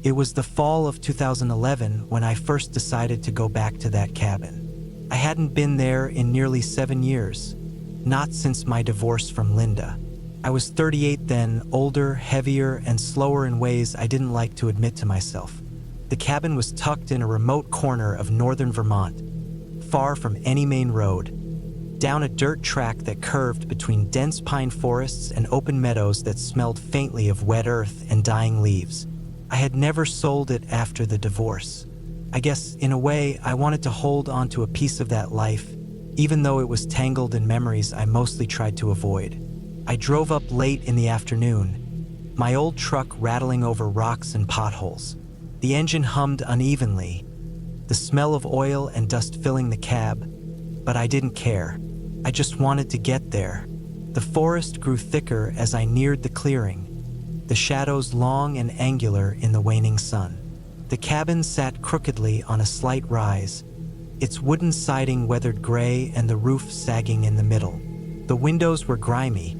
It was the fall of 2011 when I first decided to go back to that cabin. I hadn't been there in nearly 7 years, not since my divorce from Linda. I was 38 then, older, heavier, and slower in ways I didn't like to admit to myself. The cabin was tucked in a remote corner of northern Vermont, far from any main road, down a dirt track that curved between dense pine forests and open meadows that smelled faintly of wet earth and dying leaves. I had never sold it after the divorce. I guess, in a way, I wanted to hold on to a piece of that life, even though it was tangled in memories I mostly tried to avoid. I drove up late in the afternoon, my old truck rattling over rocks and potholes. The engine hummed unevenly, the smell of oil and dust filling the cab, but I didn't care. I just wanted to get there. The forest grew thicker as I neared the clearing, the shadows long and angular in the waning sun. The cabin sat crookedly on a slight rise, its wooden siding weathered gray and the roof sagging in the middle. The windows were grimy,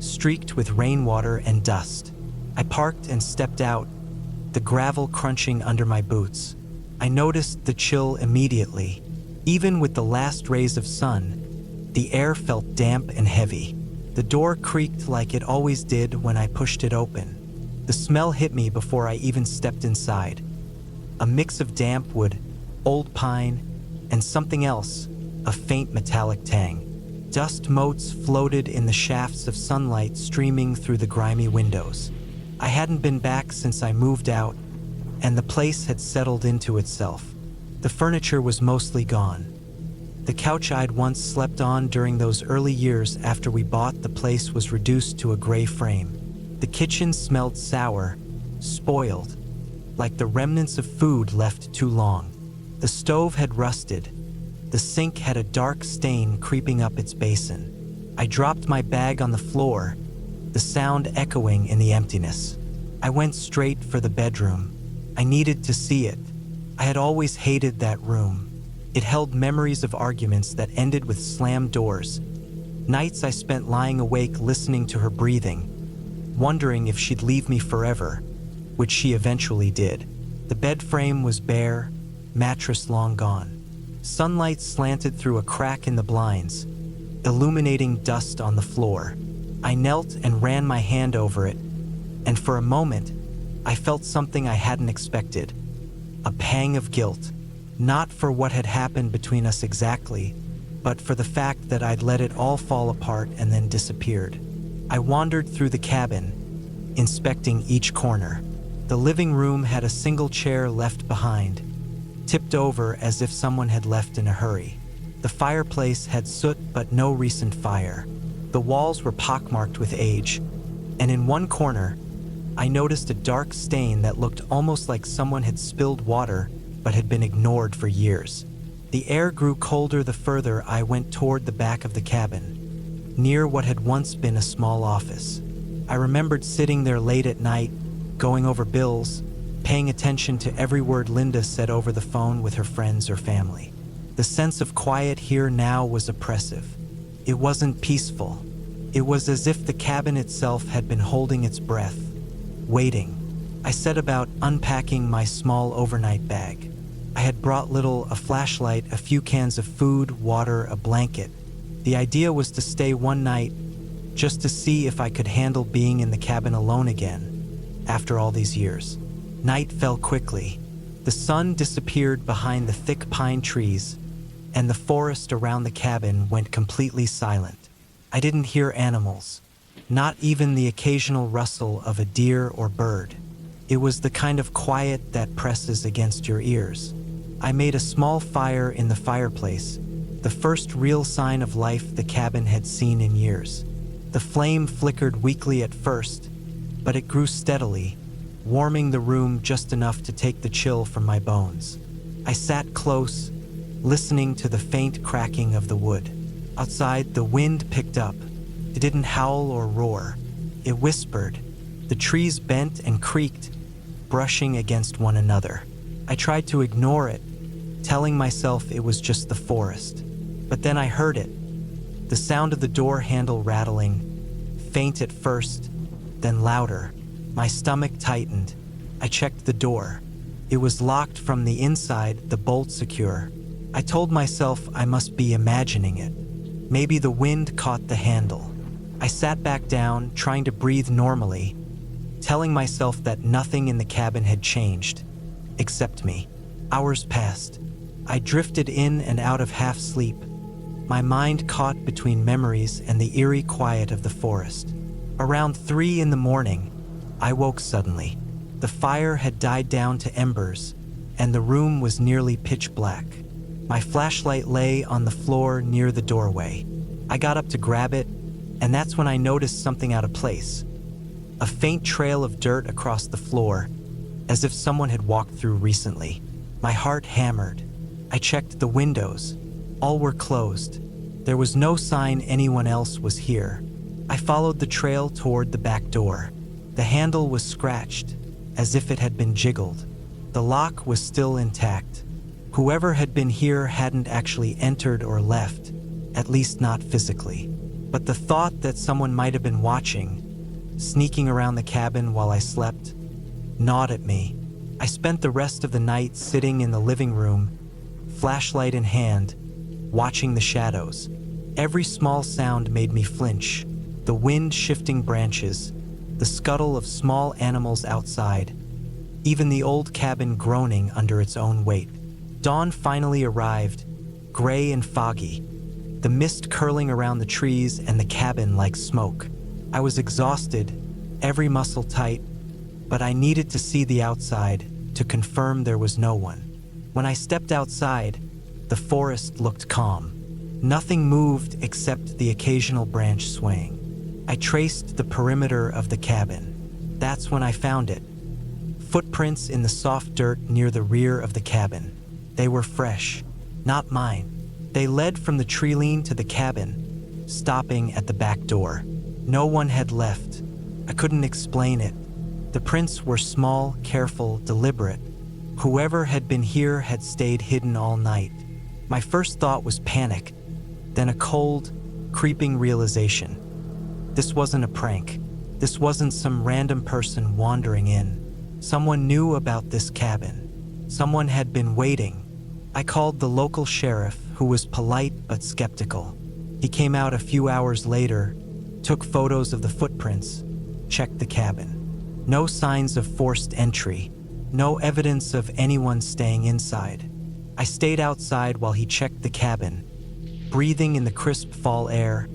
streaked with rainwater and dust. I parked and stepped out, the gravel crunching under my boots. I noticed the chill immediately. Even with the last rays of sun, the air felt damp and heavy. The door creaked like it always did when I pushed it open. The smell hit me before I even stepped inside. A mix of damp wood, old pine, and something else, a faint metallic tang. Dust motes floated in the shafts of sunlight streaming through the grimy windows. I hadn't been back since I moved out, and the place had settled into itself. The furniture was mostly gone. The couch I'd once slept on during those early years after we bought the place was reduced to a gray frame. The kitchen smelled sour, spoiled, like the remnants of food left too long. The stove had rusted. The sink had a dark stain creeping up its basin. I dropped my bag on the floor, the sound echoing in the emptiness. I went straight for the bedroom. I needed to see it. I had always hated that room. It held memories of arguments that ended with slammed doors. Nights I spent lying awake listening to her breathing, wondering if she'd leave me forever, which she eventually did. The bed frame was bare, mattress long gone. Sunlight slanted through a crack in the blinds, illuminating dust on the floor. I knelt and ran my hand over it, and for a moment, I felt something I hadn't expected. A pang of guilt, not for what had happened between us exactly, but for the fact that I'd let it all fall apart and then disappeared. I wandered through the cabin, inspecting each corner. The living room had a single chair left behind, tipped over as if someone had left in a hurry. The fireplace had soot but no recent fire. The walls were pockmarked with age, and in one corner, I noticed a dark stain that looked almost like someone had spilled water but had been ignored for years. The air grew colder the further I went toward the back of the cabin, near what had once been a small office. I remembered sitting there late at night, going over bills, paying attention to every word Linda said over the phone with her friends or family. The sense of quiet here now was oppressive. It wasn't peaceful. It was as if the cabin itself had been holding its breath, waiting. I set about unpacking my small overnight bag. I had brought a flashlight, a few cans of food, water, a blanket. The idea was to stay one night, just to see if I could handle being in the cabin alone again, after all these years. Night fell quickly. The sun disappeared behind the thick pine trees, and the forest around the cabin went completely silent. I didn't hear animals, not even the occasional rustle of a deer or bird. It was the kind of quiet that presses against your ears. I made a small fire in the fireplace, the first real sign of life the cabin had seen in years. The flame flickered weakly at first, but it grew steadily, warming the room just enough to take the chill from my bones. I sat close, listening to the faint cracking of the wood. Outside, the wind picked up. It didn't howl or roar. It whispered. The trees bent and creaked, brushing against one another. I tried to ignore it, telling myself it was just the forest. But then I heard it. The sound of the door handle rattling, faint at first, then louder. My stomach tightened, I checked the door. It was locked from the inside, the bolt secure. I told myself I must be imagining it. Maybe the wind caught the handle. I sat back down, trying to breathe normally, telling myself that nothing in the cabin had changed, except me. Hours passed. I drifted in and out of half sleep, my mind caught between memories and the eerie quiet of the forest. Around 3 in the morning, I woke suddenly. The fire had died down to embers, and the room was nearly pitch black. My flashlight lay on the floor near the doorway. I got up to grab it, and that's when I noticed something out of place. A faint trail of dirt across the floor, as if someone had walked through recently. My heart hammered. I checked the windows. All were closed. There was no sign anyone else was here. I followed the trail toward the back door. The handle was scratched, as if it had been jiggled. The lock was still intact. Whoever had been here hadn't actually entered or left, at least not physically. But the thought that someone might have been watching, sneaking around the cabin while I slept, gnawed at me. I spent the rest of the night sitting in the living room, flashlight in hand, watching the shadows. Every small sound made me flinch. The wind shifting branches, the scuttle of small animals outside, even the old cabin groaning under its own weight. Dawn finally arrived, gray and foggy, the mist curling around the trees and the cabin like smoke. I was exhausted, every muscle tight, but I needed to see the outside to confirm there was no one. When I stepped outside, the forest looked calm. Nothing moved except the occasional branch swaying. I traced the perimeter of the cabin. That's when I found it. Footprints in the soft dirt near the rear of the cabin. They were fresh, not mine. They led from the tree-line to the cabin, stopping at the back door. No one had left. I couldn't explain it. The prints were small, careful, deliberate. Whoever had been here had stayed hidden all night. My first thought was panic, then a cold, creeping realization. This wasn't a prank. This wasn't some random person wandering in. Someone knew about this cabin. Someone had been waiting. I called the local sheriff, who was polite but skeptical. He came out a few hours later, took photos of the footprints, checked the cabin. No signs of forced entry, no evidence of anyone staying inside. I stayed outside while he checked the cabin, breathing in the crisp fall air,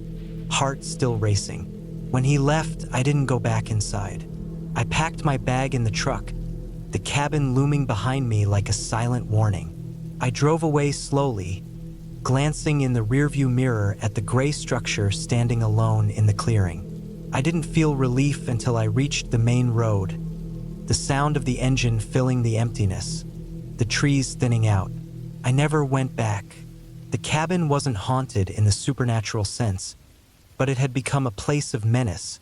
heart still racing. When he left, I didn't go back inside. I packed my bag in the truck, the cabin looming behind me like a silent warning. I drove away slowly, glancing in the rearview mirror at the gray structure standing alone in the clearing. I didn't feel relief until I reached the main road, the sound of the engine filling the emptiness, the trees thinning out. I never went back. The cabin wasn't haunted in the supernatural sense, but it had become a place of menace,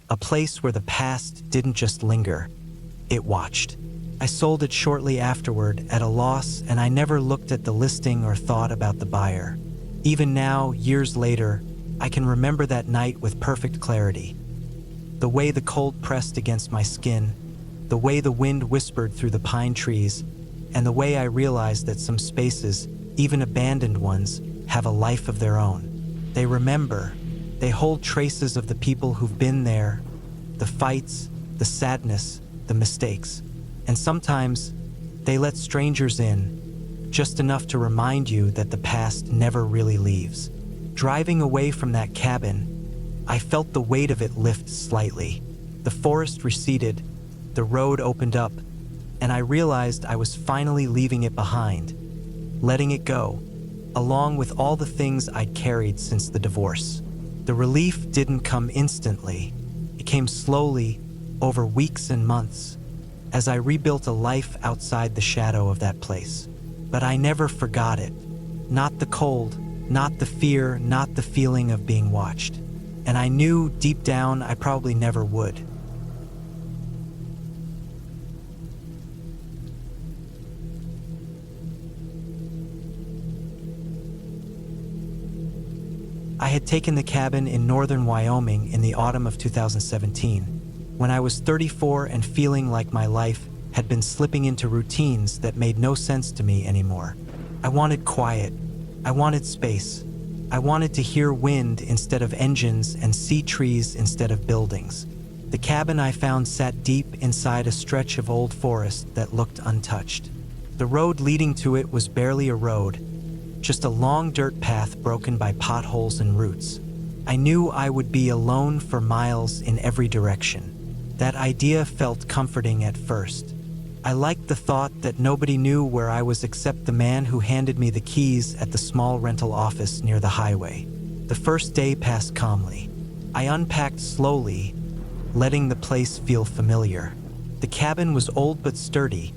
a place where the past didn't just linger, it watched. I sold it shortly afterward at a loss, and I never looked at the listing or thought about the buyer. Even now, years later, I can remember that night with perfect clarity. The way the cold pressed against my skin, the way the wind whispered through the pine trees, and the way I realized that some spaces, even abandoned ones, have a life of their own. They remember. They hold traces of the people who've been there, the fights, the sadness, the mistakes. And sometimes, they let strangers in, just enough to remind you that the past never really leaves. Driving away from that cabin, I felt the weight of it lift slightly. The forest receded, the road opened up, and I realized I was finally leaving it behind, letting it go, along with all the things I'd carried since the divorce. The relief didn't come instantly. It came slowly, over weeks and months, as I rebuilt a life outside the shadow of that place. But I never forgot it. Not the cold, not the fear, not the feeling of being watched. And I knew deep down I probably never would. I had taken the cabin in northern Wyoming in the autumn of 2017, when I was 34 and feeling like my life had been slipping into routines that made no sense to me anymore. I wanted quiet. I wanted space. I wanted to hear wind instead of engines and see trees instead of buildings. The cabin I found sat deep inside a stretch of old forest that looked untouched. The road leading to it was barely a road, just a long dirt path broken by potholes and roots. I knew I would be alone for miles in every direction. That idea felt comforting at first. I liked the thought that nobody knew where I was except the man who handed me the keys at the small rental office near the highway. The first day passed calmly. I unpacked slowly, letting the place feel familiar. The cabin was old but sturdy,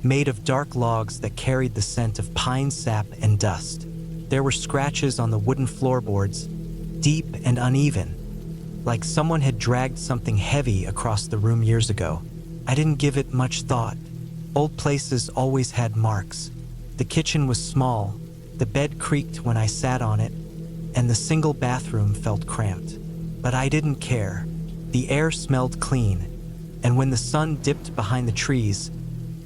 made of dark logs that carried the scent of pine sap and dust. There were scratches on the wooden floorboards, deep and uneven, like someone had dragged something heavy across the room years ago. I didn't give it much thought. Old places always had marks. The kitchen was small, the bed creaked when I sat on it, and the single bathroom felt cramped. But I didn't care. The air smelled clean, and when the sun dipped behind the trees,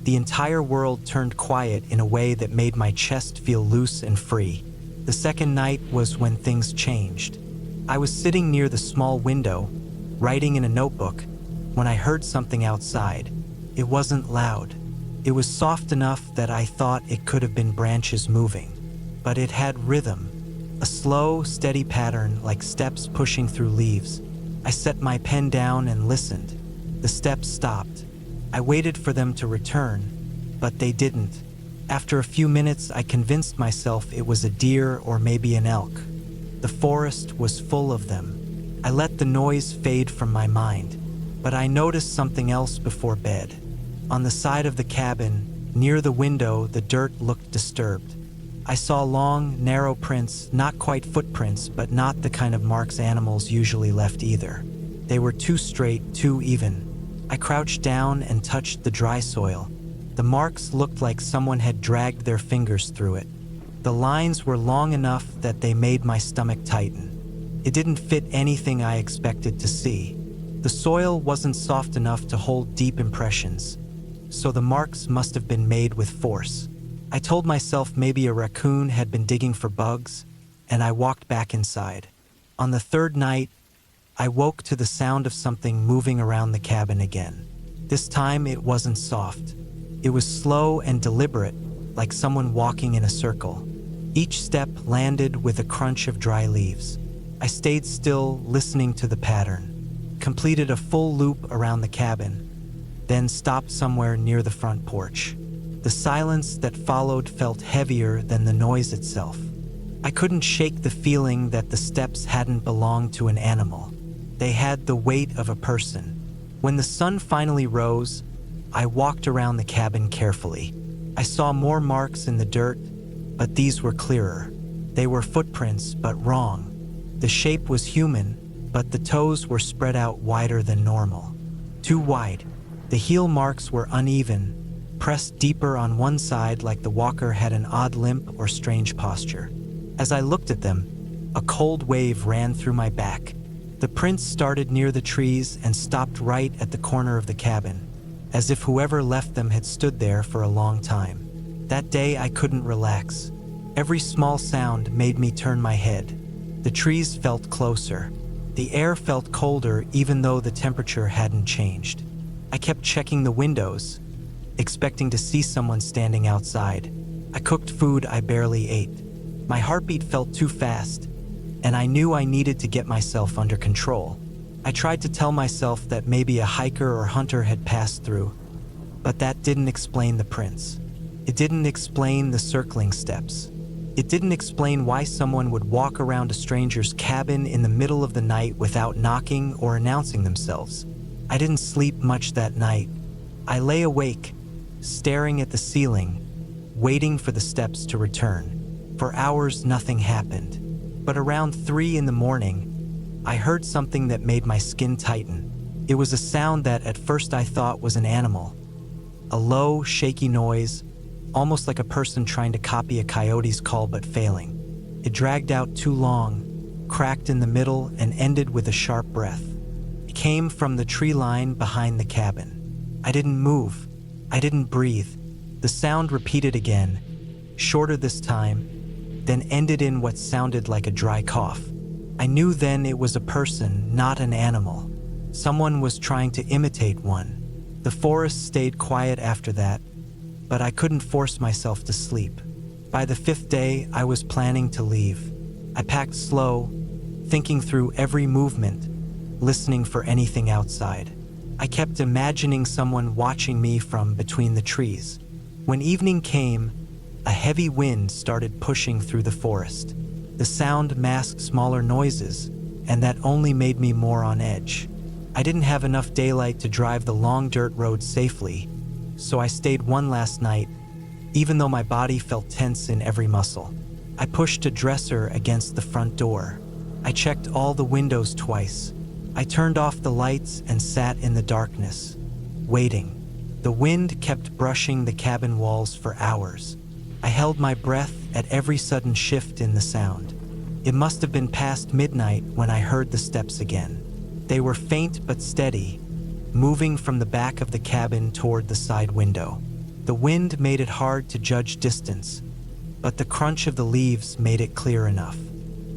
the entire world turned quiet in a way that made my chest feel loose and free. The second night was when things changed. I was sitting near the small window, writing in a notebook, when I heard something outside. It wasn't loud. It was soft enough that I thought it could have been branches moving. But it had rhythm, a slow, steady pattern like steps pushing through leaves. I set my pen down and listened. The steps stopped. I waited for them to return, but they didn't. After a few minutes, I convinced myself it was a deer or maybe an elk. The forest was full of them. I let the noise fade from my mind, but I noticed something else before bed. On the side of the cabin, near the window, the dirt looked disturbed. I saw long, narrow prints, not quite footprints, but not the kind of marks animals usually left either. They were too straight, too even. I crouched down and touched the dry soil. The marks looked like someone had dragged their fingers through it. The lines were long enough that they made my stomach tighten. It didn't fit anything I expected to see. The soil wasn't soft enough to hold deep impressions, so the marks must have been made with force. I told myself maybe a raccoon had been digging for bugs, and I walked back inside. On the third night, I woke to the sound of something moving around the cabin again. This time it wasn't soft. It was slow and deliberate, like someone walking in a circle. Each step landed with a crunch of dry leaves. I stayed still, listening to the pattern, completed a full loop around the cabin, then stopped somewhere near the front porch. The silence that followed felt heavier than the noise itself. I couldn't shake the feeling that the steps hadn't belonged to an animal. They had the weight of a person. When the sun finally rose, I walked around the cabin carefully. I saw more marks in the dirt, but these were clearer. They were footprints, but wrong. The shape was human, but the toes were spread out wider than normal. Too wide. The heel marks were uneven, pressed deeper on one side like the walker had an odd limp or strange posture. As I looked at them, a cold wave ran through my back. The prints started near the trees and stopped right at the corner of the cabin, as if whoever left them had stood there for a long time. That day I couldn't relax. Every small sound made me turn my head. The trees felt closer. The air felt colder even though the temperature hadn't changed. I kept checking the windows, expecting to see someone standing outside. I cooked food I barely ate. My heartbeat felt too fast, and I knew I needed to get myself under control. I tried to tell myself that maybe a hiker or hunter had passed through, but that didn't explain the prints. It didn't explain the circling steps. It didn't explain why someone would walk around a stranger's cabin in the middle of the night without knocking or announcing themselves. I didn't sleep much that night. I lay awake, staring at the ceiling, waiting for the steps to return. For hours, nothing happened. But around 3 in the morning, I heard something that made my skin tighten. It was a sound that at first I thought was an animal. A low, shaky noise, almost like a person trying to copy a coyote's call but failing. It dragged out too long, cracked in the middle, and ended with a sharp breath. It came from the tree line behind the cabin. I didn't move. I didn't breathe. The sound repeated again, shorter this time, then ended in what sounded like a dry cough. I knew then it was a person, not an animal. Someone was trying to imitate one. The forest stayed quiet after that, but I couldn't force myself to sleep. By the 5th day, I was planning to leave. I packed slow, thinking through every movement, listening for anything outside. I kept imagining someone watching me from between the trees. When evening came, a heavy wind started pushing through the forest. The sound masked smaller noises, and that only made me more on edge. I didn't have enough daylight to drive the long dirt road safely, so I stayed one last night, even though my body felt tense in every muscle. I pushed a dresser against the front door. I checked all the windows twice. I turned off the lights and sat in the darkness, waiting. The wind kept brushing the cabin walls for hours. I held my breath at every sudden shift in the sound. It must have been past midnight when I heard the steps again. They were faint but steady, moving from the back of the cabin toward the side window. The wind made it hard to judge distance, but the crunch of the leaves made it clear enough.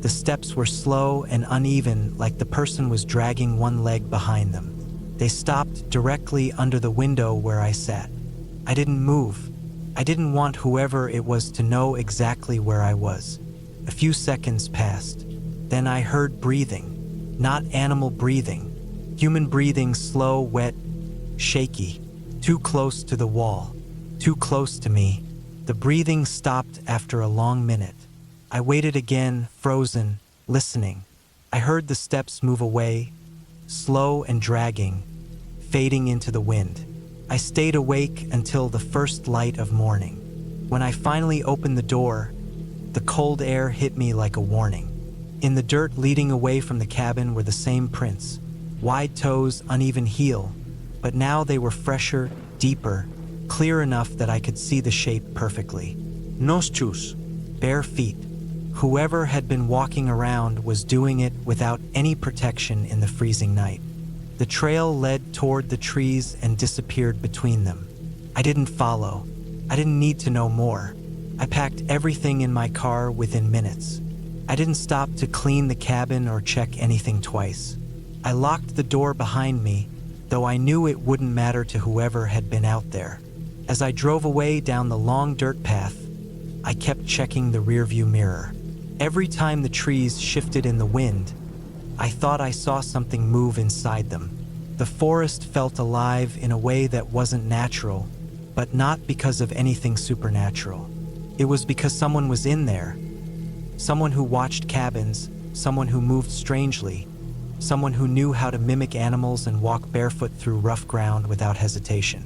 The steps were slow and uneven, like the person was dragging one leg behind them. They stopped directly under the window where I sat. I didn't move. I didn't want whoever it was to know exactly where I was. A few seconds passed. Then I heard breathing. Not animal breathing. Human breathing, slow, wet, shaky. Too close to the wall. Too close to me. The breathing stopped after a long minute. I waited again, frozen, listening. I heard the steps move away, slow and dragging, fading into the wind. I stayed awake until the first light of morning. When I finally opened the door, the cold air hit me like a warning. In the dirt leading away from the cabin were the same prints, wide toes, uneven heel, but now they were fresher, deeper, clear enough that I could see the shape perfectly. Nos shoes, bare feet. Whoever had been walking around was doing it without any protection in the freezing night. The trail led toward the trees and disappeared between them. I didn't follow. I didn't need to know more. I packed everything in my car within minutes. I didn't stop to clean the cabin or check anything twice. I locked the door behind me, though I knew it wouldn't matter to whoever had been out there. As I drove away down the long dirt path, I kept checking the rearview mirror. Every time the trees shifted in the wind, I thought I saw something move inside them. The forest felt alive in a way that wasn't natural, but not because of anything supernatural. It was because someone was in there. Someone who watched cabins, someone who moved strangely, someone who knew how to mimic animals and walk barefoot through rough ground without hesitation.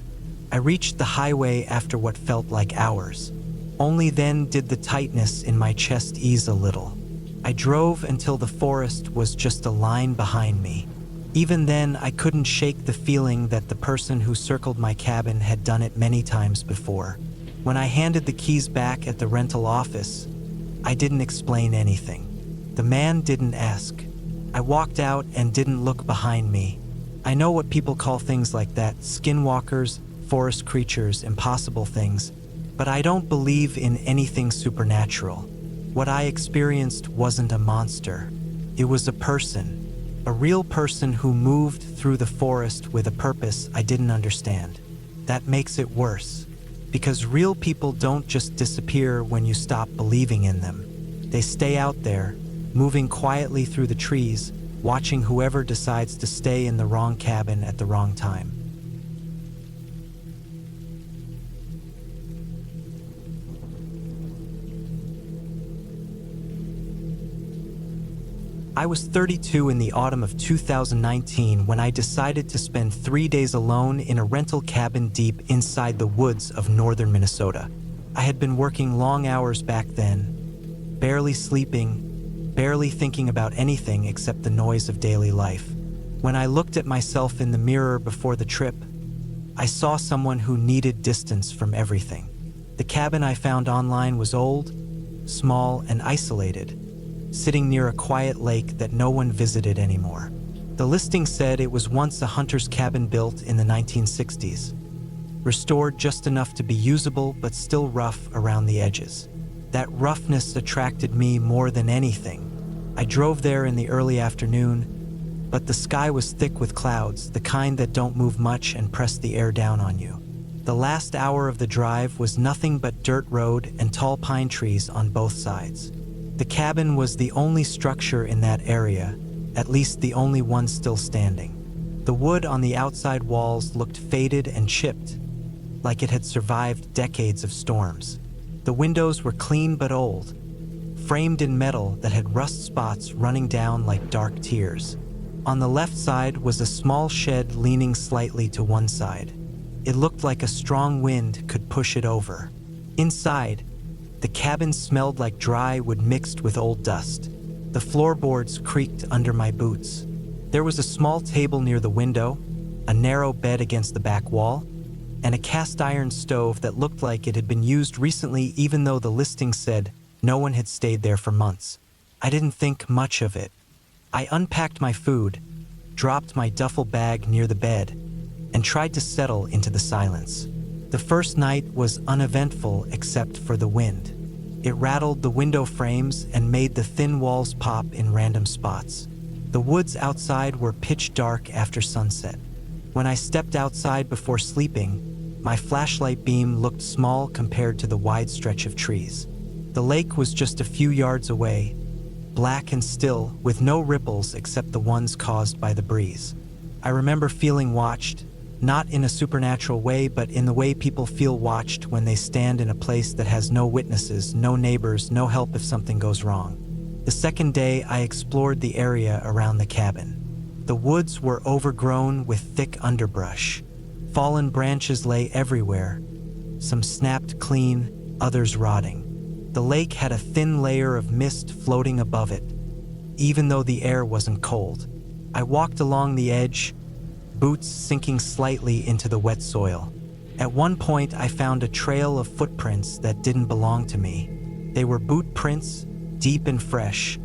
I reached the highway after what felt like hours. Only then did the tightness in my chest ease a little. I drove until the forest was just a line behind me. Even then, I couldn't shake the feeling that the person who circled my cabin had done it many times before. When I handed the keys back at the rental office, I didn't explain anything. The man didn't ask. I walked out and didn't look behind me. I know what people call things like that: skinwalkers, forest creatures, impossible things. But I don't believe in anything supernatural. What I experienced wasn't a monster. It was a person, a real person who moved through the forest with a purpose I didn't understand. That makes it worse, because real people don't just disappear when you stop believing in them. They stay out there, moving quietly through the trees, watching whoever decides to stay in the wrong cabin at the wrong time. I was 32 in the autumn of 2019 when I decided to spend 3 days alone in a rental cabin deep inside the woods of northern Minnesota. I had been working long hours back then, barely sleeping, barely thinking about anything except the noise of daily life. When I looked at myself in the mirror before the trip, I saw someone who needed distance from everything. The cabin I found online was old, small, and isolated, sitting near a quiet lake that no one visited anymore. The listing said it was once a hunter's cabin built in the 1960s. restored just enough to be usable but still rough around the edges. That roughness attracted me more than anything. I drove there in the early afternoon, but the sky was thick with clouds, the kind that don't move much and press the air down on you. The last hour of the drive was nothing but dirt road and tall pine trees on both sides. The cabin was the only structure in that area, at least the only one still standing. The wood on the outside walls looked faded and chipped, like it had survived decades of storms. The windows were clean but old, framed in metal that had rust spots running down like dark tears. On the left side was a small shed leaning slightly to one side. It looked like a strong wind could push it over. Inside, the cabin smelled like dry wood mixed with old dust. The floorboards creaked under my boots. There was a small table near the window, a narrow bed against the back wall, and a cast iron stove that looked like it had been used recently even though the listing said no one had stayed there for months. I didn't think much of it. I unpacked my food, dropped my duffel bag near the bed, and tried to settle into the silence. The first night was uneventful except for the wind. It rattled the window frames and made the thin walls pop in random spots. The woods outside were pitch dark after sunset. When I stepped outside before sleeping, my flashlight beam looked small compared to the wide stretch of trees. The lake was just a few yards away, black and still, with no ripples except the ones caused by the breeze. I remember feeling watched, not in a supernatural way, but in the way people feel watched when they stand in a place that has no witnesses, no neighbors, no help if something goes wrong. The second day, I explored the area around the cabin. The woods were overgrown with thick underbrush. Fallen branches lay everywhere, some snapped clean, others rotting. The lake had a thin layer of mist floating above it, even though the air wasn't cold. I walked along the edge, boots sinking slightly into the wet soil. At one point, I found a trail of footprints that didn't belong to me. They were boot prints, deep and fresh,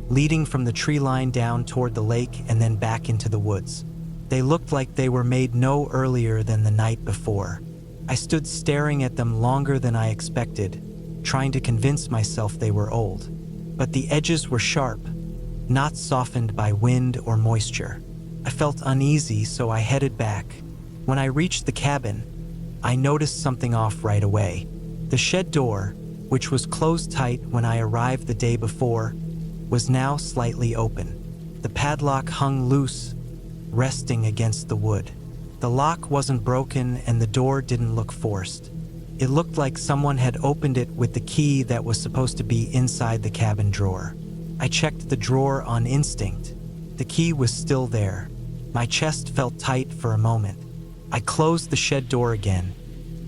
leading from the tree line down toward the lake and then back into the woods. They looked like they were made no earlier than the night before. I stood staring at them longer than I expected, trying to convince myself they were old. But the edges were sharp, not softened by wind or moisture. I felt uneasy, so I headed back. When I reached the cabin, I noticed something off right away. The shed door, which was closed tight when I arrived the day before, was now slightly open. The padlock hung loose, resting against the wood. The lock wasn't broken and the door didn't look forced. It looked like someone had opened it with the key that was supposed to be inside the cabin drawer. I checked the drawer on instinct. The key was still there. My chest felt tight for a moment. I closed the shed door again,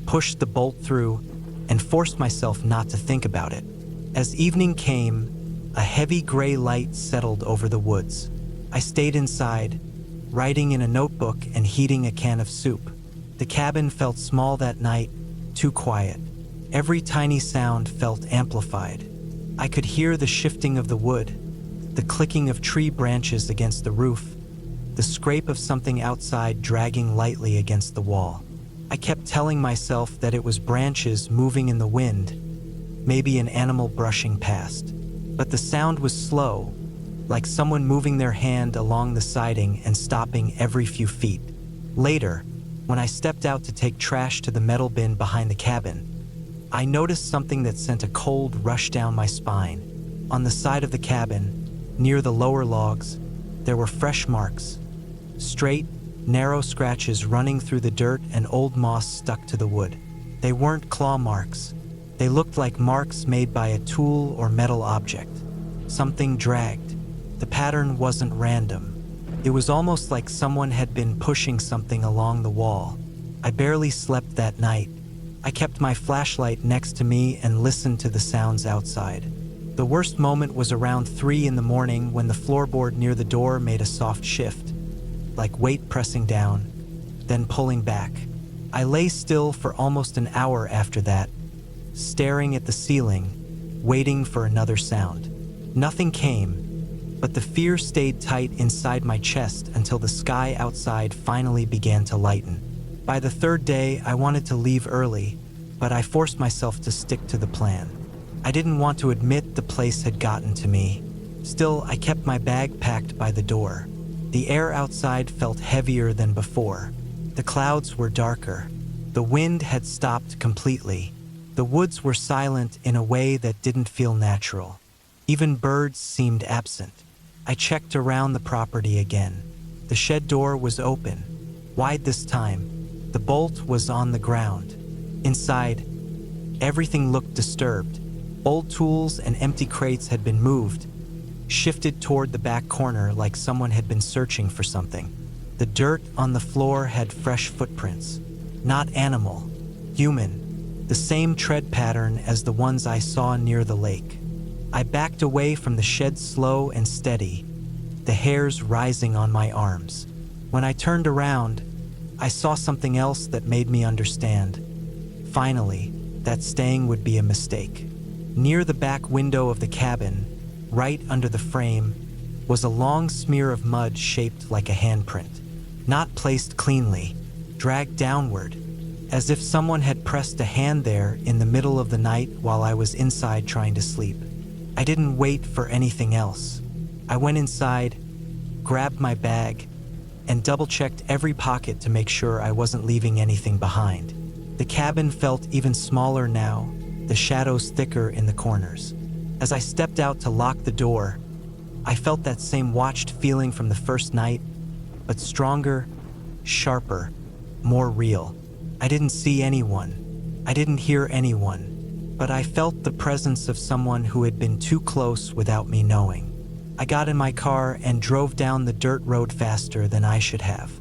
pushed the bolt through, and forced myself not to think about it. As evening came, a heavy gray light settled over the woods. I stayed inside, writing in a notebook and heating a can of soup. The cabin felt small that night, too quiet. Every tiny sound felt amplified. I could hear the shifting of the wood, the clicking of tree branches against the roof, the scrape of something outside dragging lightly against the wall. I kept telling myself that it was branches moving in the wind, maybe an animal brushing past. But the sound was slow, like someone moving their hand along the siding and stopping every few feet. Later, when I stepped out to take trash to the metal bin behind the cabin, I noticed something that sent a cold rush down my spine. On the side of the cabin, near the lower logs, there were fresh marks. Straight, narrow scratches running through the dirt and old moss stuck to the wood. They weren't claw marks. They looked like marks made by a tool or metal object. Something dragged. The pattern wasn't random. It was almost like someone had been pushing something along the wall. I barely slept that night. I kept my flashlight next to me and listened to the sounds outside. The worst moment was around 3 in the morning when the floorboard near the door made a soft shift, like weight pressing down, then pulling back. I lay still for almost an hour after that, staring at the ceiling, waiting for another sound. Nothing came, but the fear stayed tight inside my chest until the sky outside finally began to lighten. By the third day, I wanted to leave early, but I forced myself to stick to the plan. I didn't want to admit the place had gotten to me. Still, I kept my bag packed by the door. The air outside felt heavier than before. The clouds were darker. The wind had stopped completely. The woods were silent in a way that didn't feel natural. Even birds seemed absent. I checked around the property again. The shed door was open, wide this time. The bolt was on the ground. Inside, everything looked disturbed. Old tools and empty crates had been moved, shifted toward the back corner like someone had been searching for something. The dirt on the floor had fresh footprints. Not animal, human, the same tread pattern as the ones I saw near the lake. I backed away from the shed slow and steady, the hairs rising on my arms. When I turned around, I saw something else that made me understand. Finally, that staying would be a mistake. Near the back window of the cabin, right under the frame, was a long smear of mud shaped like a handprint. Not placed cleanly, dragged downward, as if someone had pressed a hand there in the middle of the night while I was inside trying to sleep. I didn't wait for anything else. I went inside, grabbed my bag, and double-checked every pocket to make sure I wasn't leaving anything behind. The cabin felt even smaller now, the shadows thicker in the corners. As I stepped out to lock the door, I felt that same watched feeling from the first night, but stronger, sharper, more real. I didn't see anyone. I didn't hear anyone, but I felt the presence of someone who had been too close without me knowing. I got in my car and drove down the dirt road faster than I should have.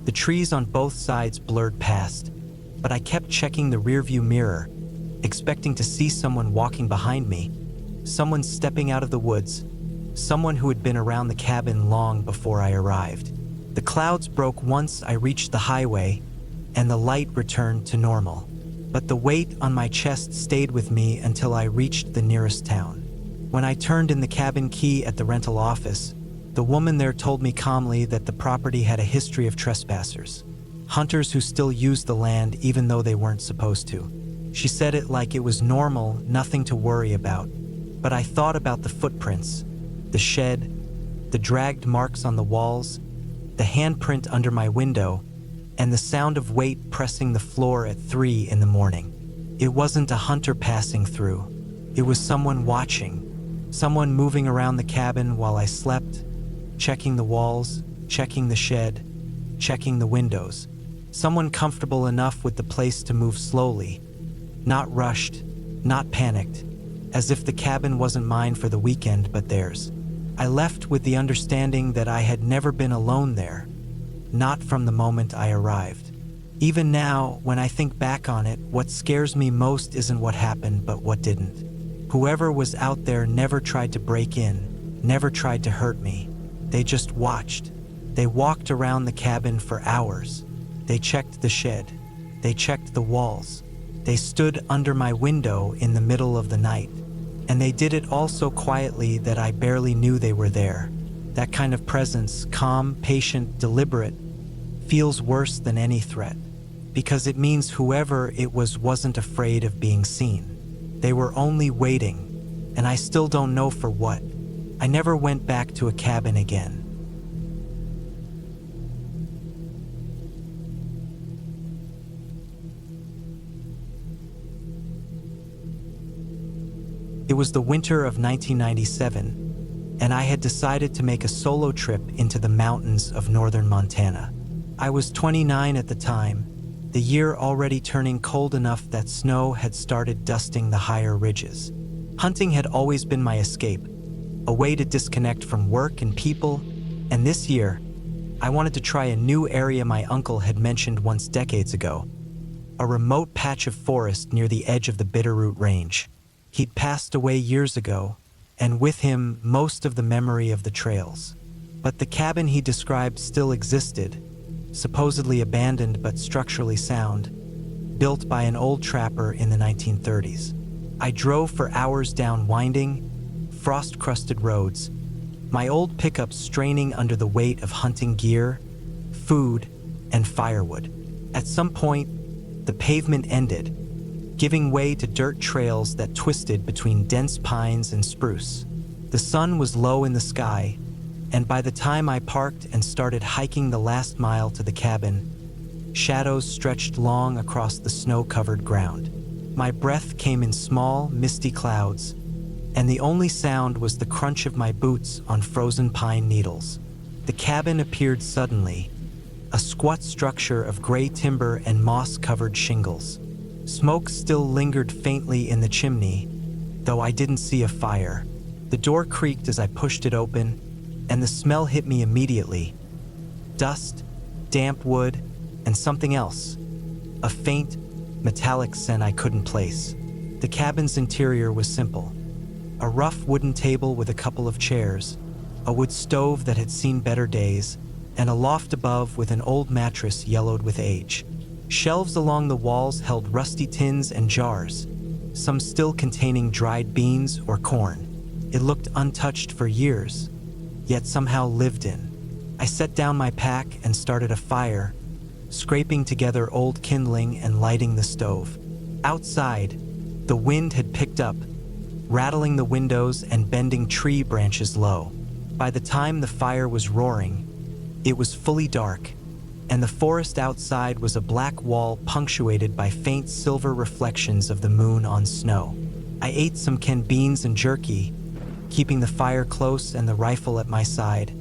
The trees on both sides blurred past, but I kept checking the rearview mirror, expecting to see someone walking behind me, someone stepping out of the woods, someone who had been around the cabin long before I arrived. The clouds broke once I reached the highway, and the light returned to normal. But the weight on my chest stayed with me until I reached the nearest town. When I turned in the cabin key at the rental office, the woman there told me calmly that the property had a history of trespassers, hunters who still used the land even though they weren't supposed to. She said it like it was normal, nothing to worry about. But I thought about the footprints, the shed, the dragged marks on the walls, the handprint under my window, and the sound of weight pressing the floor at 3 in the morning. It wasn't a hunter passing through. It was someone watching, someone moving around the cabin while I slept, checking the walls, checking the shed, checking the windows. Someone comfortable enough with the place to move slowly, not rushed, not panicked, as if the cabin wasn't mine for the weekend but theirs. I left with the understanding that I had never been alone there, not from the moment I arrived. Even now, when I think back on it, what scares me most isn't what happened but what didn't. Whoever was out there never tried to break in, never tried to hurt me. They just watched. They walked around the cabin for hours. They checked the shed. They checked the walls. They stood under my window in the middle of the night. And they did it all so quietly that I barely knew they were there. That kind of presence, calm, patient, deliberate, feels worse than any threat. Because it means whoever it was wasn't afraid of being seen. They were only waiting, and I still don't know for what. I never went back to a cabin again. It was the winter of 1997, and I had decided to make a solo trip into the mountains of northern Montana. I was 29 at the time, the year already turning cold enough that snow had started dusting the higher ridges. Hunting had always been my escape, a way to disconnect from work and people, and this year, I wanted to try a new area my uncle had mentioned once decades ago, a remote patch of forest near the edge of the Bitterroot Range. He'd passed away years ago, and with him, most of the memory of the trails. But the cabin he described still existed, supposedly abandoned but structurally sound, built by an old trapper in the 1930s. I drove for hours down winding, frost-crusted roads, my old pickup straining under the weight of hunting gear, food, and firewood. At some point, the pavement ended, giving way to dirt trails that twisted between dense pines and spruce. The sun was low in the sky, and by the time I parked and started hiking the last mile to the cabin, shadows stretched long across the snow-covered ground. My breath came in small, misty clouds, and the only sound was the crunch of my boots on frozen pine needles. The cabin appeared suddenly, a squat structure of gray timber and moss-covered shingles. Smoke still lingered faintly in the chimney, though I didn't see a fire. The door creaked as I pushed it open, and the smell hit me immediately. Dust, damp wood, and something else. A faint, metallic scent I couldn't place. The cabin's interior was simple. A rough wooden table with a couple of chairs, a wood stove that had seen better days, and a loft above with an old mattress yellowed with age. Shelves along the walls held rusty tins and jars, some still containing dried beans or corn. It looked untouched for years, yet somehow lived in. I set down my pack and started a fire, scraping together old kindling and lighting the stove. Outside, the wind had picked up, rattling the windows and bending tree branches low. By the time the fire was roaring, it was fully dark, and the forest outside was a black wall punctuated by faint silver reflections of the moon on snow. I ate some canned beans and jerky, keeping the fire close and the rifle at my side,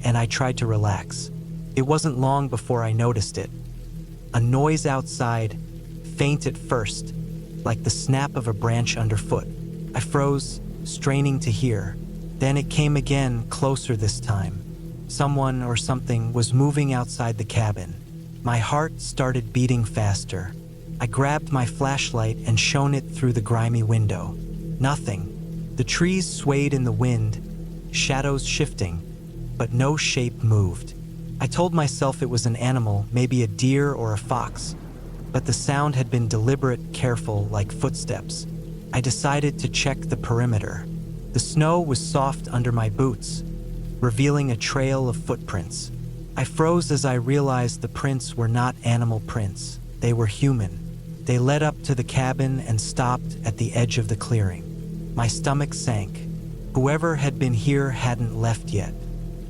and I tried to relax. It wasn't long before I noticed it. A noise outside, faint at first, like the snap of a branch underfoot. I froze, straining to hear. Then it came again, closer this time. Someone or something was moving outside the cabin. My heart started beating faster. I grabbed my flashlight and shone it through the grimy window. Nothing. The trees swayed in the wind, shadows shifting, but no shape moved. I told myself it was an animal, maybe a deer or a fox, but the sound had been deliberate, careful, like footsteps. I decided to check the perimeter. The snow was soft under my boots, revealing a trail of footprints. I froze as I realized the prints were not animal prints. They were human. They led up to the cabin and stopped at the edge of the clearing. My stomach sank. Whoever had been here hadn't left yet.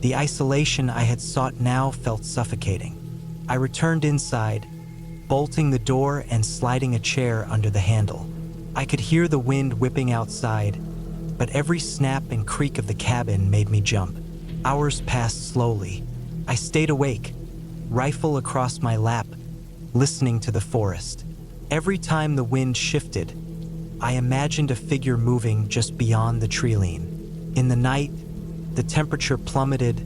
The isolation I had sought now felt suffocating. I returned inside, bolting the door and sliding a chair under the handle. I could hear the wind whipping outside, but every snap and creak of the cabin made me jump. Hours passed slowly. I stayed awake, rifle across my lap, listening to the forest. Every time the wind shifted, I imagined a figure moving just beyond the tree-line. In the night, the temperature plummeted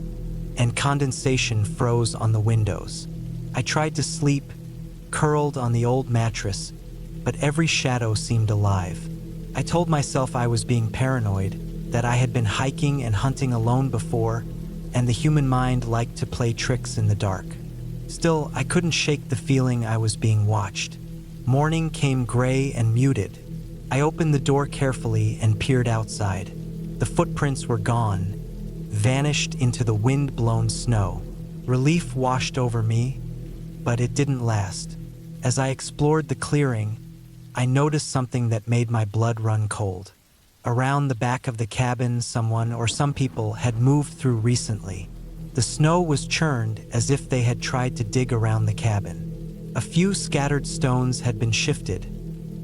and condensation froze on the windows. I tried to sleep, curled on the old mattress, but every shadow seemed alive. I told myself I was being paranoid, that I had been hiking and hunting alone before, and the human mind liked to play tricks in the dark. Still, I couldn't shake the feeling I was being watched. Morning came gray and muted. I opened the door carefully and peered outside. The footprints were gone, vanished into the wind-blown snow. Relief washed over me, but it didn't last. As I explored the clearing, I noticed something that made my blood run cold. Around the back of the cabin, someone or some people had moved through recently. The snow was churned as if they had tried to dig around the cabin. A few scattered stones had been shifted,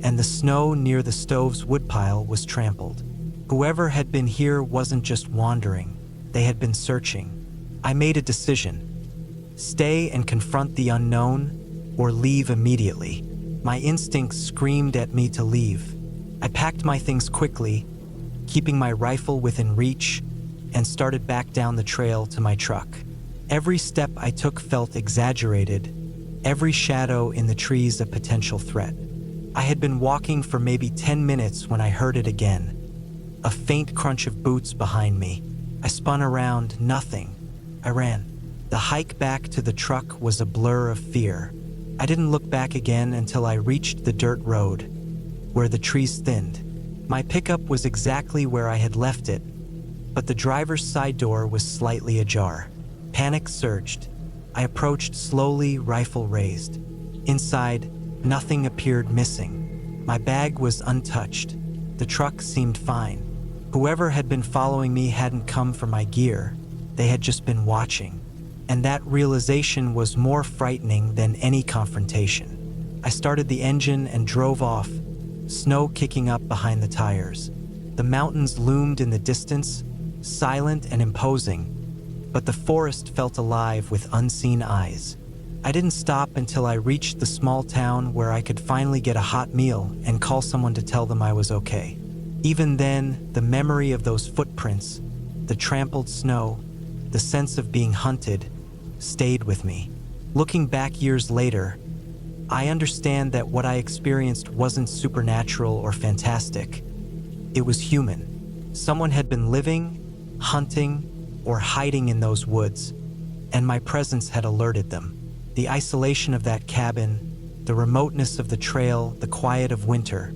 and the snow near the stove's woodpile was trampled. Whoever had been here wasn't just wandering, they had been searching. I made a decision: stay and confront the unknown, or leave immediately. My instincts screamed at me to leave. I packed my things quickly, keeping my rifle within reach, and started back down the trail to my truck. Every step I took felt exaggerated, every shadow in the trees a potential threat. I had been walking for maybe 10 minutes when I heard it again, a faint crunch of boots behind me. I spun around, nothing. I ran. The hike back to the truck was a blur of fear. I didn't look back again until I reached the dirt road, where the trees thinned. My pickup was exactly where I had left it, but the driver's side door was slightly ajar. Panic surged. I approached slowly, rifle raised. Inside, nothing appeared missing. My bag was untouched. The truck seemed fine. Whoever had been following me hadn't come for my gear. They had just been watching. And that realization was more frightening than any confrontation. I started the engine and drove off, snow kicking up behind the tires. The mountains loomed in the distance, silent and imposing, but the forest felt alive with unseen eyes. I didn't stop until I reached the small town where I could finally get a hot meal and call someone to tell them I was okay. Even then, the memory of those footprints, the trampled snow, the sense of being hunted, stayed with me. Looking back years later, I understand that what I experienced wasn't supernatural or fantastic. It was human. Someone had been living, hunting, or hiding in those woods, and my presence had alerted them. The isolation of that cabin, the remoteness of the trail, the quiet of winter,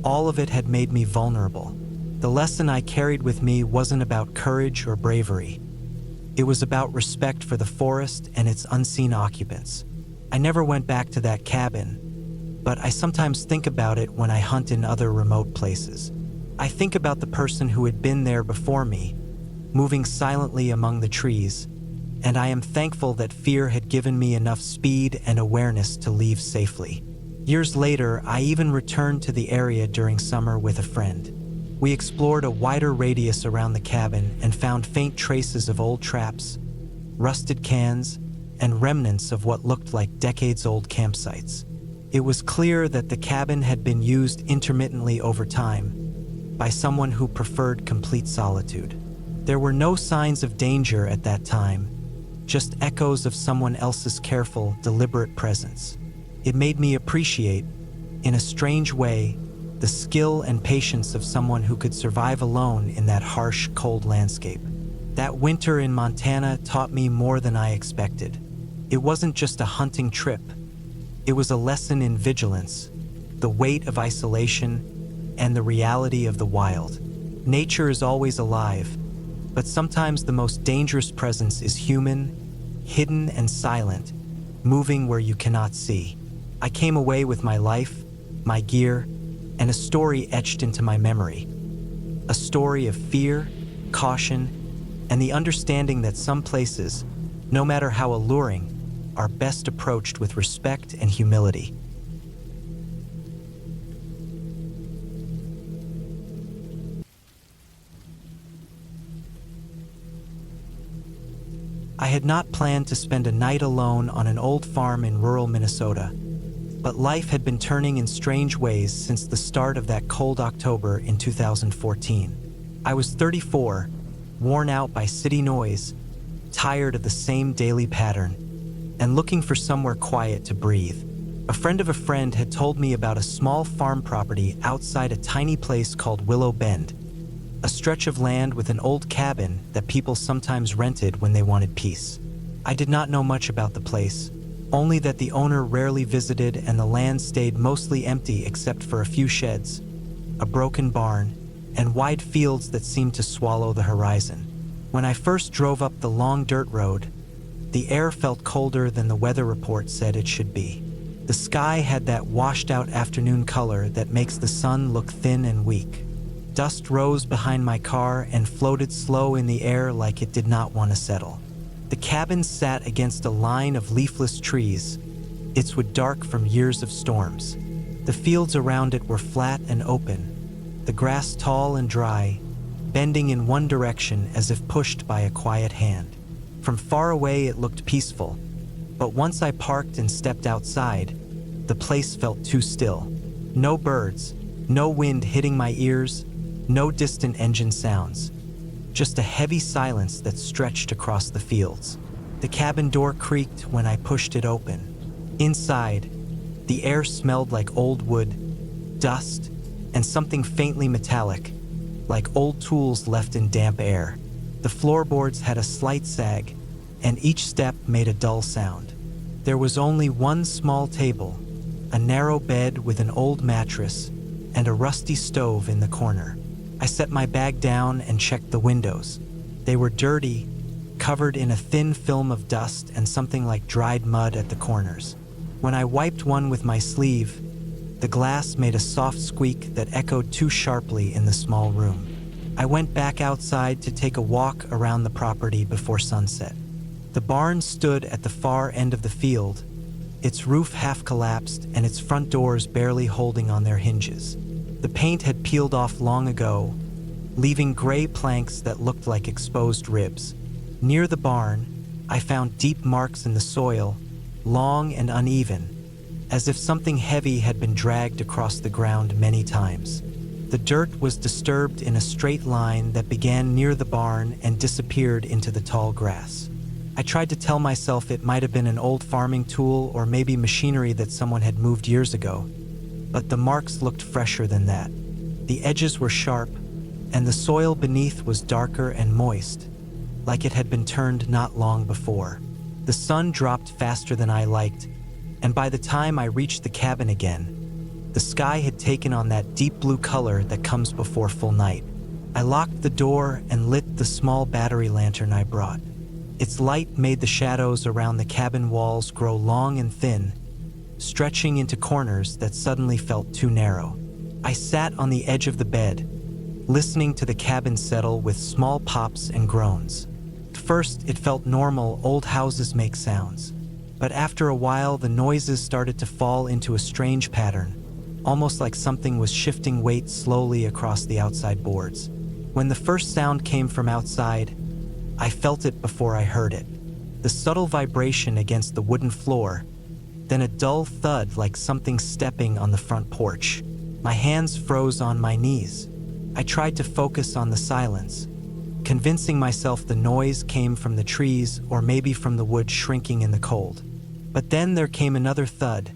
all of it had made me vulnerable. The lesson I carried with me wasn't about courage or bravery. It was about respect for the forest and its unseen occupants. I never went back to that cabin, but I sometimes think about it when I hunt in other remote places. I think about the person who had been there before me, moving silently among the trees, and I am thankful that fear had given me enough speed and awareness to leave safely. Years later, I even returned to the area during summer with a friend. We explored a wider radius around the cabin and found faint traces of old traps, rusted cans, and remnants of what looked like decades-old campsites. It was clear that the cabin had been used intermittently over time by someone who preferred complete solitude. There were no signs of danger at that time, just echoes of someone else's careful, deliberate presence. It made me appreciate, in a strange way, the skill and patience of someone who could survive alone in that harsh, cold landscape. That winter in Montana taught me more than I expected. It wasn't just a hunting trip. It was a lesson in vigilance, the weight of isolation, and the reality of the wild. Nature is always alive, but sometimes the most dangerous presence is human, hidden and silent, moving where you cannot see. I came away with my life, my gear, and a story etched into my memory. A story of fear, caution, and the understanding that some places, no matter how alluring, are best approached with respect and humility. I had not planned to spend a night alone on an old farm in rural Minnesota, but life had been turning in strange ways since the start of that cold October in 2014. I was 34, worn out by city noise, tired of the same daily pattern, and looking for somewhere quiet to breathe. A friend of a friend had told me about a small farm property outside a tiny place called Willow Bend, a stretch of land with an old cabin that people sometimes rented when they wanted peace. I did not know much about the place, only that the owner rarely visited and the land stayed mostly empty except for a few sheds, a broken barn, and wide fields that seemed to swallow the horizon. When I first drove up the long dirt road, the air felt colder than the weather report said it should be. The sky had that washed-out afternoon color that makes the sun look thin and weak. Dust rose behind my car and floated slow in the air like it did not want to settle. The cabin sat against a line of leafless trees, its wood dark from years of storms. The fields around it were flat and open, the grass tall and dry, bending in one direction as if pushed by a quiet hand. From far away it looked peaceful, but once I parked and stepped outside, the place felt too still. No birds, no wind hitting my ears, no distant engine sounds. Just a heavy silence that stretched across the fields. The cabin door creaked when I pushed it open. Inside, the air smelled like old wood, dust, and something faintly metallic, like old tools left in damp air. The floorboards had a slight sag, and each step made a dull sound. There was only one small table, a narrow bed with an old mattress, and a rusty stove in the corner. I set my bag down and checked the windows. They were dirty, covered in a thin film of dust and something like dried mud at the corners. When I wiped one with my sleeve, the glass made a soft squeak that echoed too sharply in the small room. I went back outside to take a walk around the property before sunset. The barn stood at the far end of the field, its roof half collapsed and its front doors barely holding on their hinges. The paint had peeled off long ago, leaving gray planks that looked like exposed ribs. Near the barn, I found deep marks in the soil, long and uneven, as if something heavy had been dragged across the ground many times. The dirt was disturbed in a straight line that began near the barn and disappeared into the tall grass. I tried to tell myself it might have been an old farming tool or maybe machinery that someone had moved years ago, but the marks looked fresher than that. The edges were sharp, and the soil beneath was darker and moist, like it had been turned not long before. The sun dropped faster than I liked, and by the time I reached the cabin again, the sky had taken on that deep blue color that comes before full night. I locked the door and lit the small battery lantern I brought. Its light made the shadows around the cabin walls grow long and thin, stretching into corners that suddenly felt too narrow. I sat on the edge of the bed, listening to the cabin settle with small pops and groans. At first, it felt normal, old houses make sounds. But after a while, the noises started to fall into a strange pattern, almost like something was shifting weight slowly across the outside boards. When the first sound came from outside, I felt it before I heard it. The subtle vibration against the wooden floor, then a dull thud like something stepping on the front porch. My hands froze on my knees. I tried to focus on the silence, convincing myself the noise came from the trees or maybe from the wood shrinking in the cold. But then there came another thud,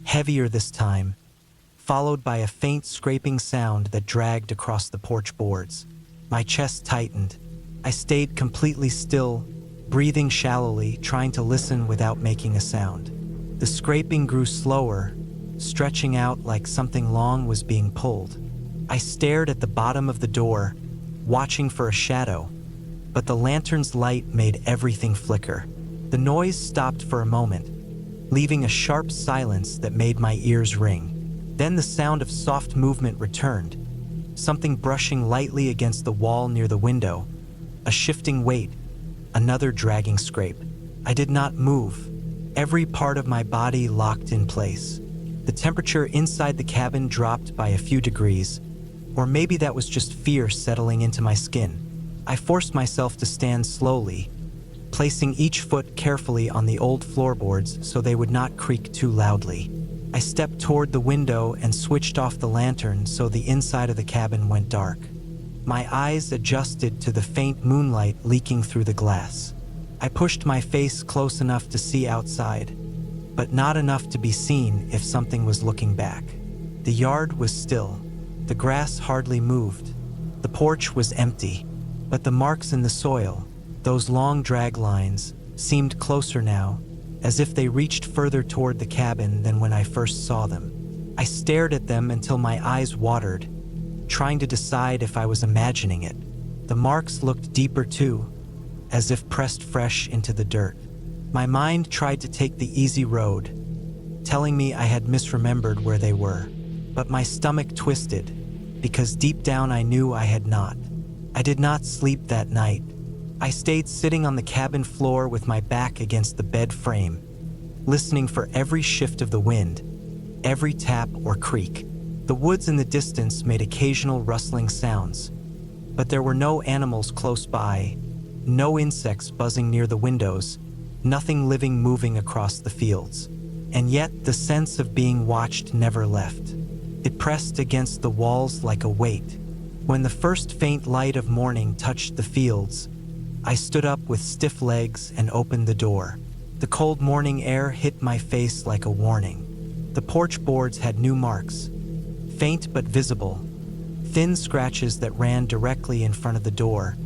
heavier this time, followed by a faint scraping sound that dragged across the porch boards. My chest tightened. I stayed completely still, breathing shallowly, trying to listen without making a sound. The scraping grew slower, stretching out like something long was being pulled. I stared at the bottom of the door, watching for a shadow, but the lantern's light made everything flicker. The noise stopped for a moment, leaving a sharp silence that made my ears ring. Then the sound of soft movement returned, something brushing lightly against the wall near the window, a shifting weight, another dragging scrape. I did not move, every part of my body locked in place. The temperature inside the cabin dropped by a few degrees, or maybe that was just fear settling into my skin. I forced myself to stand slowly, placing each foot carefully on the old floorboards so they would not creak too loudly. I stepped toward the window and switched off the lantern so the inside of the cabin went dark. My eyes adjusted to the faint moonlight leaking through the glass. I pushed my face close enough to see outside, but not enough to be seen if something was looking back. The yard was still. The grass hardly moved. The porch was empty, but the marks in the soil, those long drag lines, seemed closer now, as if they reached further toward the cabin than when I first saw them. I stared at them until my eyes watered, trying to decide if I was imagining it. The marks looked deeper too, as if pressed fresh into the dirt. My mind tried to take the easy road, telling me I had misremembered where they were. But my stomach twisted, because deep down I knew I had not. I did not sleep that night. I stayed sitting on the cabin floor with my back against the bed frame, listening for every shift of the wind, every tap or creak. The woods in the distance made occasional rustling sounds, but there were no animals close by, no insects buzzing near the windows, nothing living moving across the fields. And yet the sense of being watched never left. It pressed against the walls like a weight. When the first faint light of morning touched the fields, I stood up with stiff legs and opened the door. The cold morning air hit my face like a warning. The porch boards had new marks, faint but visible, thin scratches that ran directly in front of the door,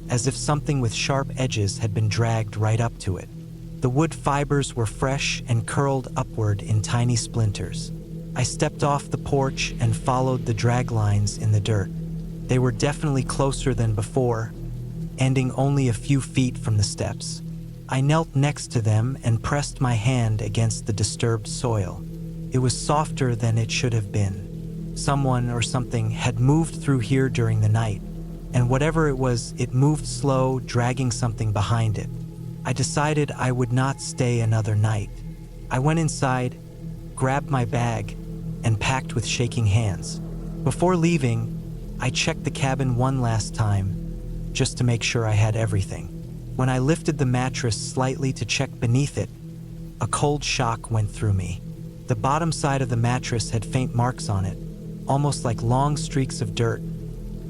as if something with sharp edges had been dragged right up to it. The wood fibers were fresh and curled upward in tiny splinters. I stepped off the porch and followed the drag lines in the dirt. They were definitely closer than before, ending only a few feet from the steps. I knelt next to them and pressed my hand against the disturbed soil. It was softer than it should have been. Someone or something had moved through here during the night, and whatever it was, it moved slow, dragging something behind it. I decided I would not stay another night. I went inside, grabbed my bag, and packed with shaking hands. Before leaving, I checked the cabin one last time, just to make sure I had everything. When I lifted the mattress slightly to check beneath it, a cold shock went through me. The bottom side of the mattress had faint marks on it, almost like long streaks of dirt,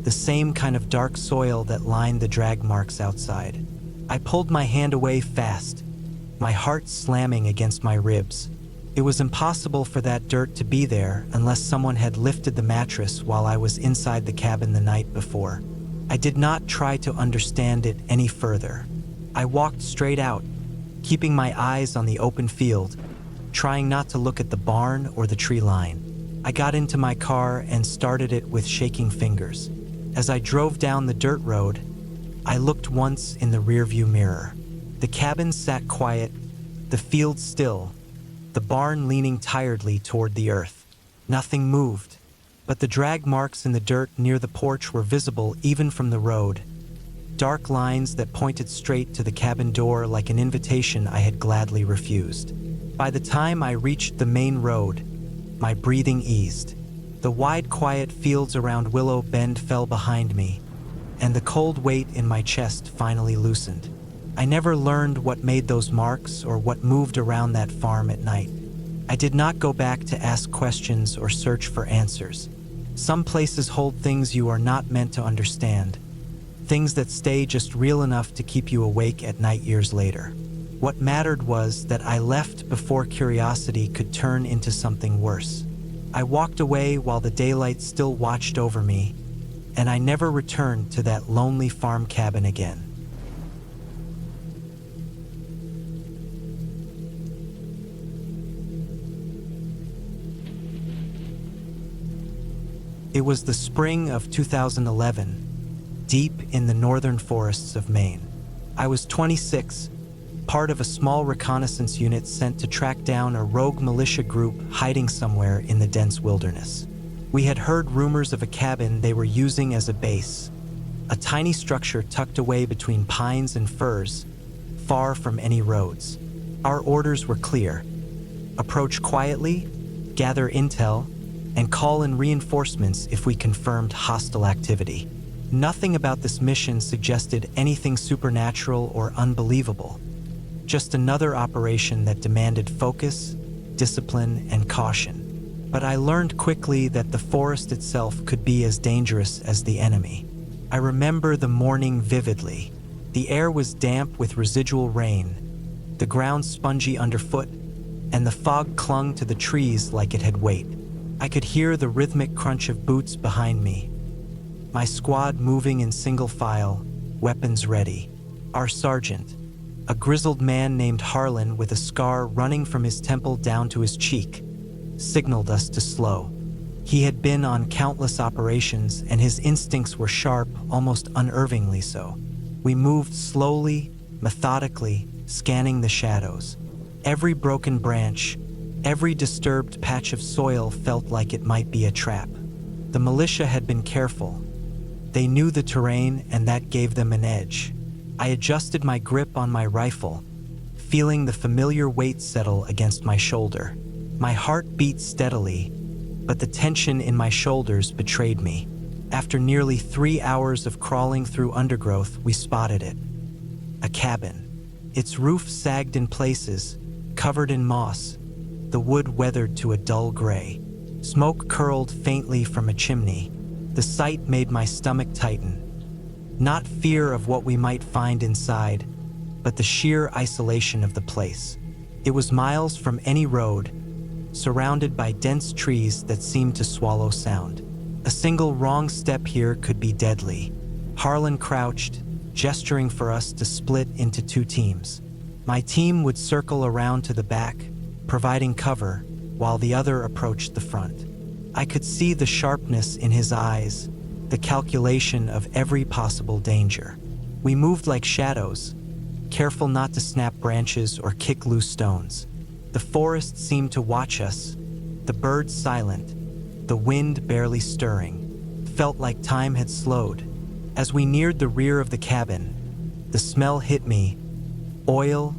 the same kind of dark soil that lined the drag marks outside. I pulled my hand away fast, my heart slamming against my ribs. It was impossible for that dirt to be there unless someone had lifted the mattress while I was inside the cabin the night before. I did not try to understand it any further. I walked straight out, keeping my eyes on the open field, trying not to look at the barn or the tree line. I got into my car and started it with shaking fingers. As I drove down the dirt road, I looked once in the rearview mirror. The cabin sat quiet, the field still, the barn leaning tiredly toward the earth. Nothing moved, but the drag marks in the dirt near the porch were visible even from the road. Dark lines that pointed straight to the cabin door like an invitation I had gladly refused. By the time I reached the main road, my breathing eased. The wide, quiet fields around Willow Bend fell behind me, and the cold weight in my chest finally loosened. I never learned what made those marks or what moved around that farm at night. I did not go back to ask questions or search for answers. Some places hold things you are not meant to understand, things that stay just real enough to keep you awake at night years later. What mattered was that I left before curiosity could turn into something worse. I walked away while the daylight still watched over me, and I never returned to that lonely farm cabin again. It was the spring of 2011, deep in the northern forests of Maine. I was 26, part of a small reconnaissance unit sent to track down a rogue militia group hiding somewhere in the dense wilderness. We had heard rumors of a cabin they were using as a base, a tiny structure tucked away between pines and firs, far from any roads. Our orders were clear: approach quietly, gather intel, and call in reinforcements if we confirmed hostile activity. Nothing about this mission suggested anything supernatural or unbelievable, just another operation that demanded focus, discipline, and caution. But I learned quickly that the forest itself could be as dangerous as the enemy. I remember the morning vividly. The air was damp with residual rain, the ground spongy underfoot, and the fog clung to the trees like it had weight. I could hear the rhythmic crunch of boots behind me. My squad moving in single file, weapons ready. Our sergeant, a grizzled man named Harlan with a scar running from his temple down to his cheek, signaled us to slow. He had been on countless operations, and his instincts were sharp, almost unnervingly so. We moved slowly, methodically, scanning the shadows. Every broken branch, every disturbed patch of soil felt like it might be a trap. The militia had been careful. They knew the terrain, and that gave them an edge. I adjusted my grip on my rifle, feeling the familiar weight settle against my shoulder. My heart beat steadily, but the tension in my shoulders betrayed me. After nearly 3 hours of crawling through undergrowth, we spotted it. A cabin. Its roof sagged in places, covered in moss, the wood weathered to a dull gray. Smoke curled faintly from a chimney. The sight made my stomach tighten. Not fear of what we might find inside, but the sheer isolation of the place. It was miles from any road, surrounded by dense trees that seemed to swallow sound. A single wrong step here could be deadly. Harlan crouched, gesturing for us to split into 2 teams. My team would circle around to the back, providing cover, while the other approached the front. I could see the sharpness in his eyes, the calculation of every possible danger. We moved like shadows, careful not to snap branches or kick loose stones. The forest seemed to watch us, the birds silent, the wind barely stirring. Felt like time had slowed. As we neared the rear of the cabin, the smell hit me: oil,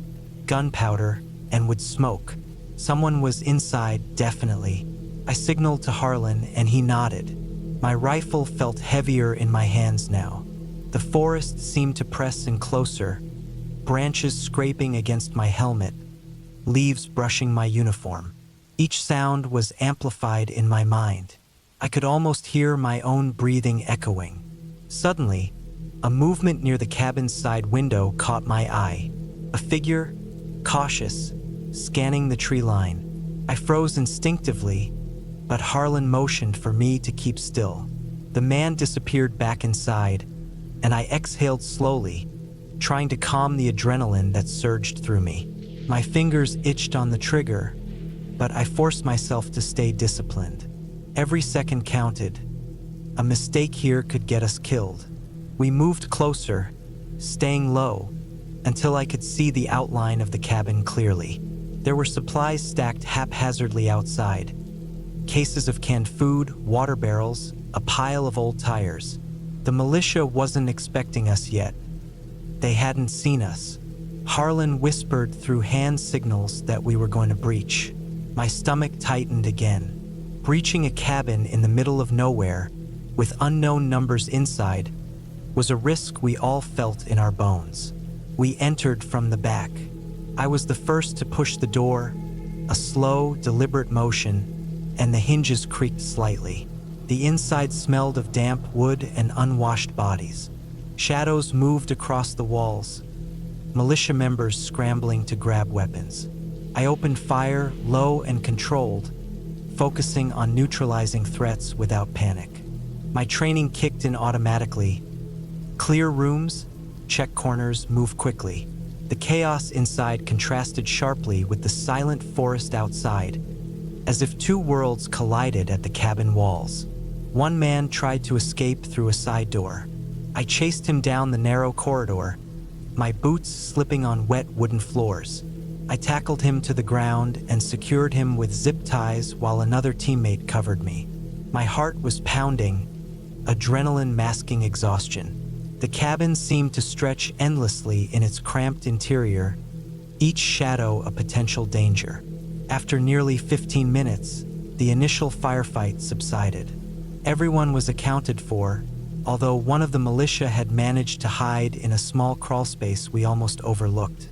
gunpowder, and wood smoke. Someone was inside, definitely. I signaled to Harlan and he nodded. My rifle felt heavier in my hands now. The forest seemed to press in closer, branches scraping against my helmet, leaves brushing my uniform. Each sound was amplified in my mind. I could almost hear my own breathing echoing. Suddenly, a movement near the cabin's side window caught my eye. A figure, cautious, scanning the tree line. I froze instinctively, but Harlan motioned for me to keep still. The man disappeared back inside, and I exhaled slowly, trying to calm the adrenaline that surged through me. My fingers itched on the trigger, but I forced myself to stay disciplined. Every second counted. A mistake here could get us killed. We moved closer, staying low, until I could see the outline of the cabin clearly. There were supplies stacked haphazardly outside. Cases of canned food, water barrels, a pile of old tires. The militia wasn't expecting us yet. They hadn't seen us. Harlan whispered through hand signals that we were going to breach. My stomach tightened again. Breaching a cabin in the middle of nowhere, with unknown numbers inside, was a risk we all felt in our bones. We entered from the back. I was the first to push the door, a slow, deliberate motion, and the hinges creaked slightly. The inside smelled of damp wood and unwashed bodies. Shadows moved across the walls, militia members scrambling to grab weapons. I opened fire, low and controlled, focusing on neutralizing threats without panic. My training kicked in automatically. Clear rooms, check corners, move quickly. The chaos inside contrasted sharply with the silent forest outside, as if two worlds collided at the cabin walls. One man tried to escape through a side door. I chased him down the narrow corridor, my boots slipping on wet wooden floors. I tackled him to the ground and secured him with zip ties while another teammate covered me. My heart was pounding, adrenaline masking exhaustion. The cabin seemed to stretch endlessly in its cramped interior, each shadow a potential danger. After nearly 15 minutes, the initial firefight subsided. Everyone was accounted for, although one of the militia had managed to hide in a small crawlspace we almost overlooked.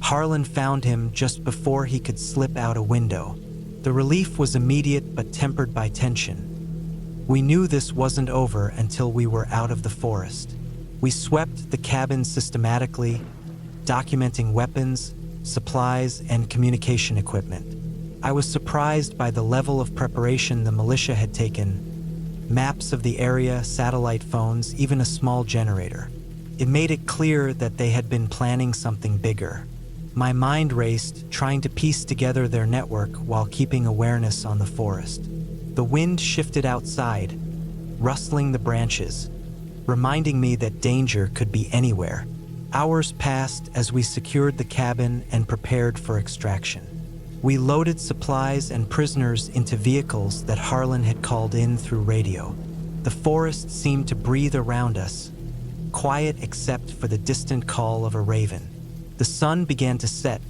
Harlan found him just before he could slip out a window. The relief was immediate but tempered by tension. We knew this wasn't over until we were out of the forest. We swept the cabin systematically, documenting weapons, supplies, and communication equipment. I was surprised by the level of preparation the militia had taken: maps of the area, satellite phones, even a small generator. It made it clear that they had been planning something bigger. My mind raced, trying to piece together their network while keeping awareness on the forest. The wind shifted outside, rustling the branches, reminding me that danger could be anywhere. Hours passed as we secured the cabin and prepared for extraction. We loaded supplies and prisoners into vehicles that Harlan had called in through radio. The forest seemed to breathe around us, quiet except for the distant call of a raven. The sun began to set,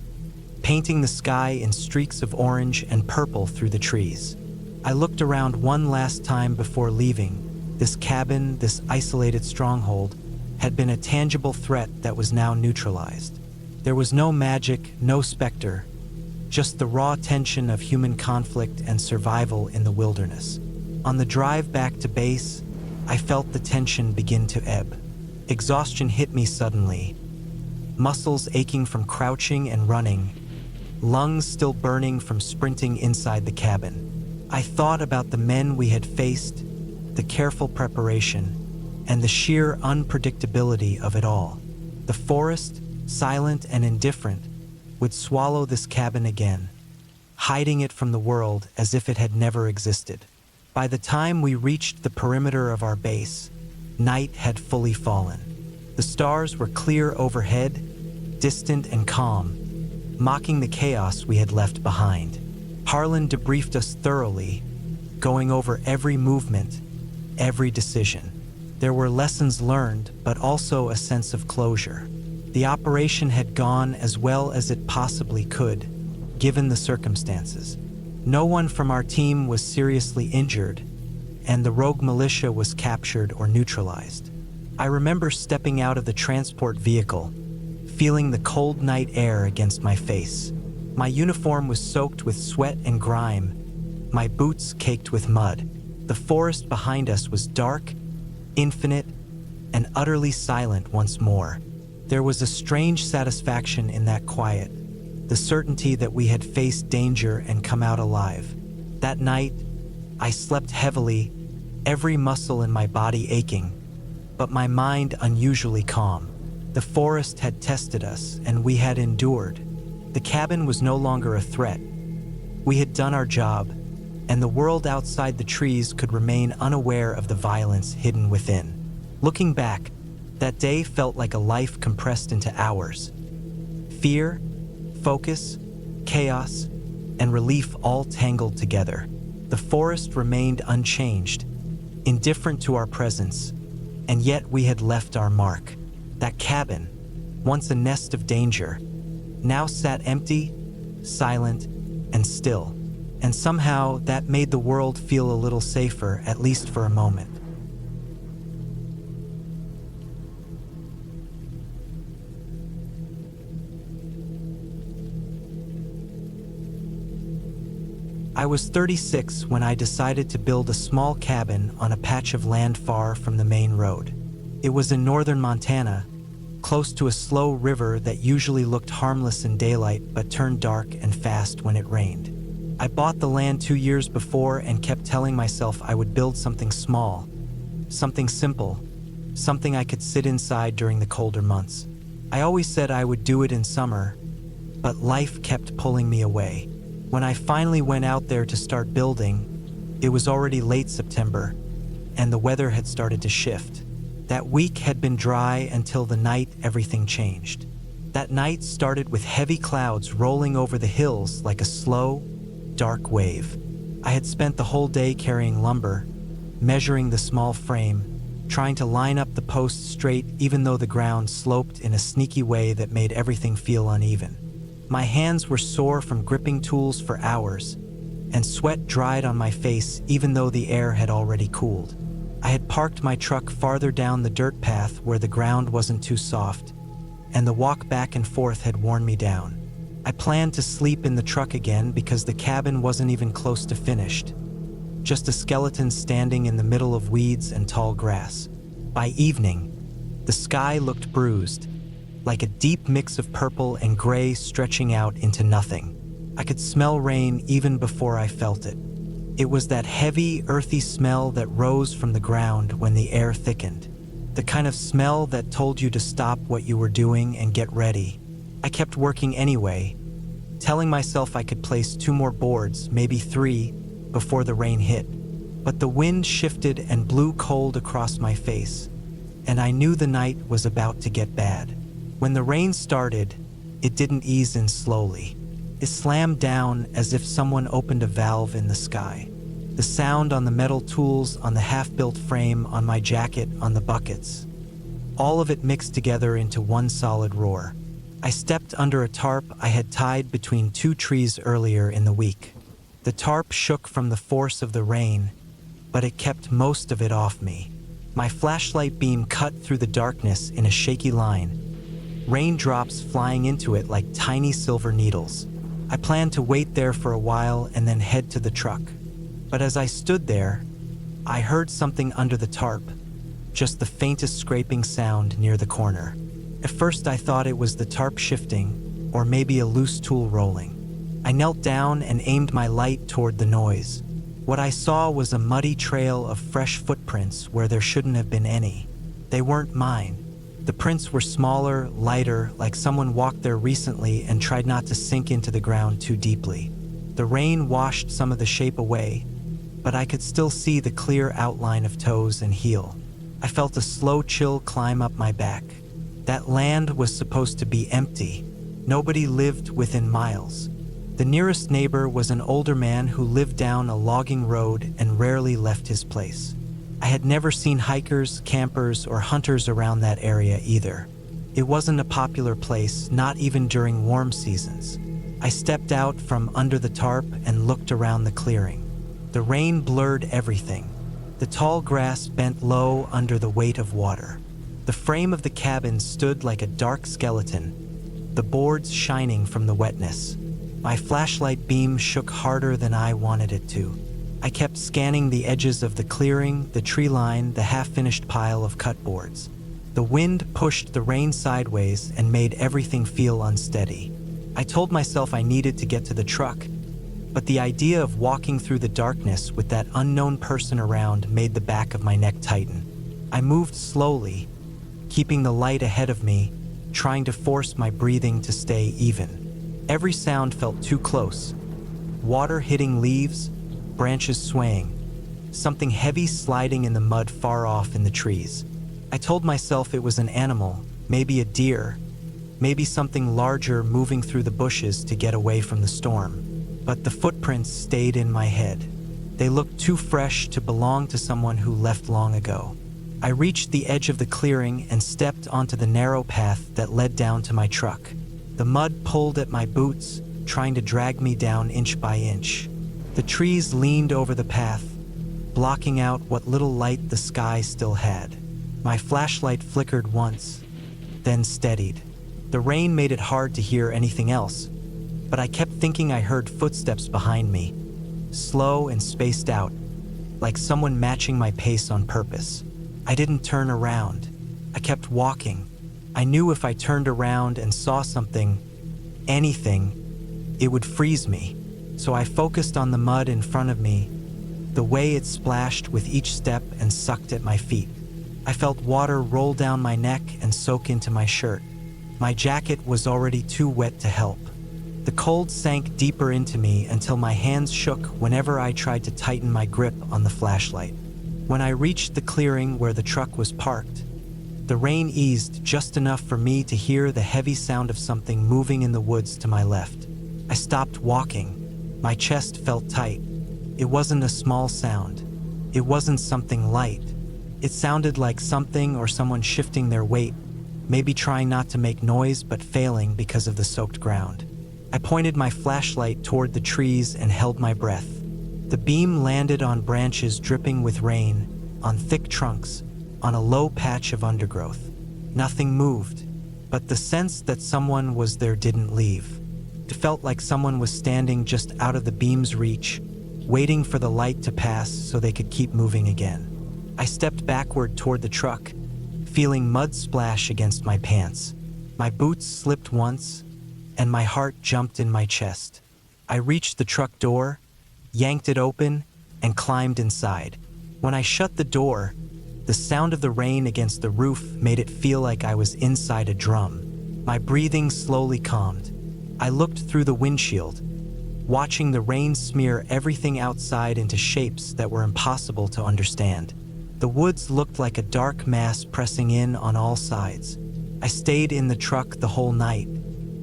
painting the sky in streaks of orange and purple through the trees. I looked around one last time before leaving. This cabin, this isolated stronghold, had been a tangible threat that was now neutralized. There was no magic, no specter, just the raw tension of human conflict and survival in the wilderness. On the drive back to base, I felt the tension begin to ebb. Exhaustion hit me suddenly, muscles aching from crouching and running, lungs still burning from sprinting inside the cabin. I thought about the men we had faced, the careful preparation, and the sheer unpredictability of it all. The forest, silent and indifferent, would swallow this cabin again, hiding it from the world as if it had never existed. By the time we reached the perimeter of our base, night had fully fallen. The stars were clear overhead, distant and calm, mocking the chaos we had left behind. Harlan debriefed us thoroughly, going over every movement, every decision. There were lessons learned, but also a sense of closure. The operation had gone as well as it possibly could, given the circumstances. No one from our team was seriously injured, and the rogue militia was captured or neutralized. I remember stepping out of the transport vehicle, feeling the cold night air against my face. My uniform was soaked with sweat and grime, my boots caked with mud. The forest behind us was dark, infinite, and utterly silent once more. There was a strange satisfaction in that quiet, the certainty that we had faced danger and come out alive. That night, I slept heavily, every muscle in my body aching, but my mind unusually calm. The forest had tested us, and we had endured. The cabin was no longer a threat. We had done our job, and the world outside the trees could remain unaware of the violence hidden within. Looking back, that day felt like a life compressed into hours. Fear, focus, chaos, and relief all tangled together. The forest remained unchanged, indifferent to our presence, and yet we had left our mark. That cabin, once a nest of danger, now sat empty, silent, and still. And somehow that made the world feel a little safer, at least for a moment. I was 36 when I decided to build a small cabin on a patch of land far from the main road. It was in northern Montana, close to a slow river that usually looked harmless in daylight but turned dark and fast when it rained. I bought the land 2 years before and kept telling myself I would build something small, something simple, something I could sit inside during the colder months. I always said I would do it in summer, but life kept pulling me away. When I finally went out there to start building, it was already late September, and the weather had started to shift. That week had been dry until the night everything changed. That night started with heavy clouds rolling over the hills like a slow, dark wave. I had spent the whole day carrying lumber, measuring the small frame, trying to line up the posts straight even though the ground sloped in a sneaky way that made everything feel uneven. My hands were sore from gripping tools for hours, and sweat dried on my face even though the air had already cooled. I had parked my truck farther down the dirt path where the ground wasn't too soft, and the walk back and forth had worn me down. I planned to sleep in the truck again because the cabin wasn't even close to finished. Just a skeleton standing in the middle of weeds and tall grass. By evening, the sky looked bruised, like a deep mix of purple and gray stretching out into nothing. I could smell rain even before I felt it. It was that heavy, earthy smell that rose from the ground when the air thickened. The kind of smell that told you to stop what you were doing and get ready. I kept working anyway, telling myself I could place 2 more boards, maybe 3, before the rain hit. But the wind shifted and blew cold across my face, and I knew the night was about to get bad. When the rain started, it didn't ease in slowly. It slammed down as if someone opened a valve in the sky. The sound on the metal tools on the half-built frame, on my jacket, on the buckets. All of it mixed together into one solid roar. I stepped under a tarp I had tied between 2 trees earlier in the week. The tarp shook from the force of the rain, but it kept most of it off me. My flashlight beam cut through the darkness in a shaky line, raindrops flying into it like tiny silver needles. I planned to wait there for a while and then head to the truck. But as I stood there, I heard something under the tarp, just the faintest scraping sound near the corner. At first I thought it was the tarp shifting, or maybe a loose tool rolling. I knelt down and aimed my light toward the noise. What I saw was a muddy trail of fresh footprints where there shouldn't have been any. They weren't mine. The prints were smaller, lighter, like someone walked there recently and tried not to sink into the ground too deeply. The rain washed some of the shape away, but I could still see the clear outline of toes and heel. I felt a slow chill climb up my back. That land was supposed to be empty. Nobody lived within miles. The nearest neighbor was an older man who lived down a logging road and rarely left his place. I had never seen hikers, campers, or hunters around that area either. It wasn't a popular place, not even during warm seasons. I stepped out from under the tarp and looked around the clearing. The rain blurred everything. The tall grass bent low under the weight of water. The frame of the cabin stood like a dark skeleton, the boards shining from the wetness. My flashlight beam shook harder than I wanted it to. I kept scanning the edges of the clearing, the tree line, the half-finished pile of cut boards. The wind pushed the rain sideways and made everything feel unsteady. I told myself I needed to get to the truck, but the idea of walking through the darkness with that unknown person around made the back of my neck tighten. I moved slowly, keeping the light ahead of me, trying to force my breathing to stay even. Every sound felt too close. Water hitting leaves, branches swaying, something heavy sliding in the mud far off in the trees. I told myself it was an animal, maybe a deer, maybe something larger moving through the bushes to get away from the storm. But the footprints stayed in my head. They looked too fresh to belong to someone who left long ago. I reached the edge of the clearing and stepped onto the narrow path that led down to my truck. The mud pulled at my boots, trying to drag me down inch by inch. The trees leaned over the path, blocking out what little light the sky still had. My flashlight flickered once, then steadied. The rain made it hard to hear anything else, but I kept thinking I heard footsteps behind me, slow and spaced out, like someone matching my pace on purpose. I didn't turn around. I kept walking. I knew if I turned around and saw something, anything, it would freeze me. So I focused on the mud in front of me, the way it splashed with each step and sucked at my feet. I felt water roll down my neck and soak into my shirt. My jacket was already too wet to help. The cold sank deeper into me until my hands shook whenever I tried to tighten my grip on the flashlight. When I reached the clearing where the truck was parked, the rain eased just enough for me to hear the heavy sound of something moving in the woods to my left. I stopped walking. My chest felt tight. It wasn't a small sound. It wasn't something light. It sounded like something or someone shifting their weight, maybe trying not to make noise but failing because of the soaked ground. I pointed my flashlight toward the trees and held my breath. The beam landed on branches dripping with rain, on thick trunks, on a low patch of undergrowth. Nothing moved, but the sense that someone was there didn't leave. It felt like someone was standing just out of the beam's reach, waiting for the light to pass so they could keep moving again. I stepped backward toward the truck, feeling mud splash against my pants. My boots slipped once, and my heart jumped in my chest. I reached the truck door, yanked it open, and climbed inside. When I shut the door, the sound of the rain against the roof made it feel like I was inside a drum. My breathing slowly calmed. I looked through the windshield, watching the rain smear everything outside into shapes that were impossible to understand. The woods looked like a dark mass pressing in on all sides. I stayed in the truck the whole night.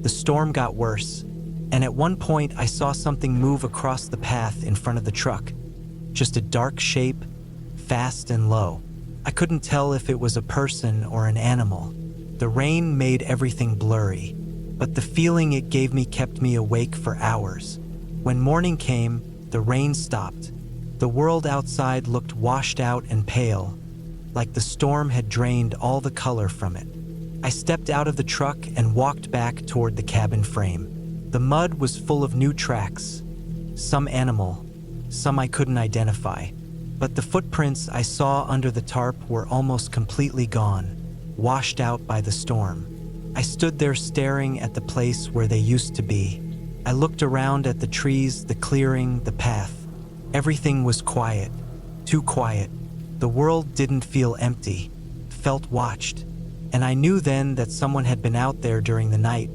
The storm got worse, and at one point I saw something move across the path in front of the truck. Just a dark shape, fast and low. I couldn't tell if it was a person or an animal. The rain made everything blurry, but the feeling it gave me kept me awake for hours. When morning came, the rain stopped. The world outside looked washed out and pale, like the storm had drained all the color from it. I stepped out of the truck and walked back toward the cabin frame. The mud was full of new tracks, some animal, some I couldn't identify. But the footprints I saw under the tarp were almost completely gone, washed out by the storm. I stood there staring at the place where they used to be. I looked around at the trees, the clearing, the path. Everything was quiet, too quiet. The world didn't feel empty, felt watched. And I knew then that someone had been out there during the night,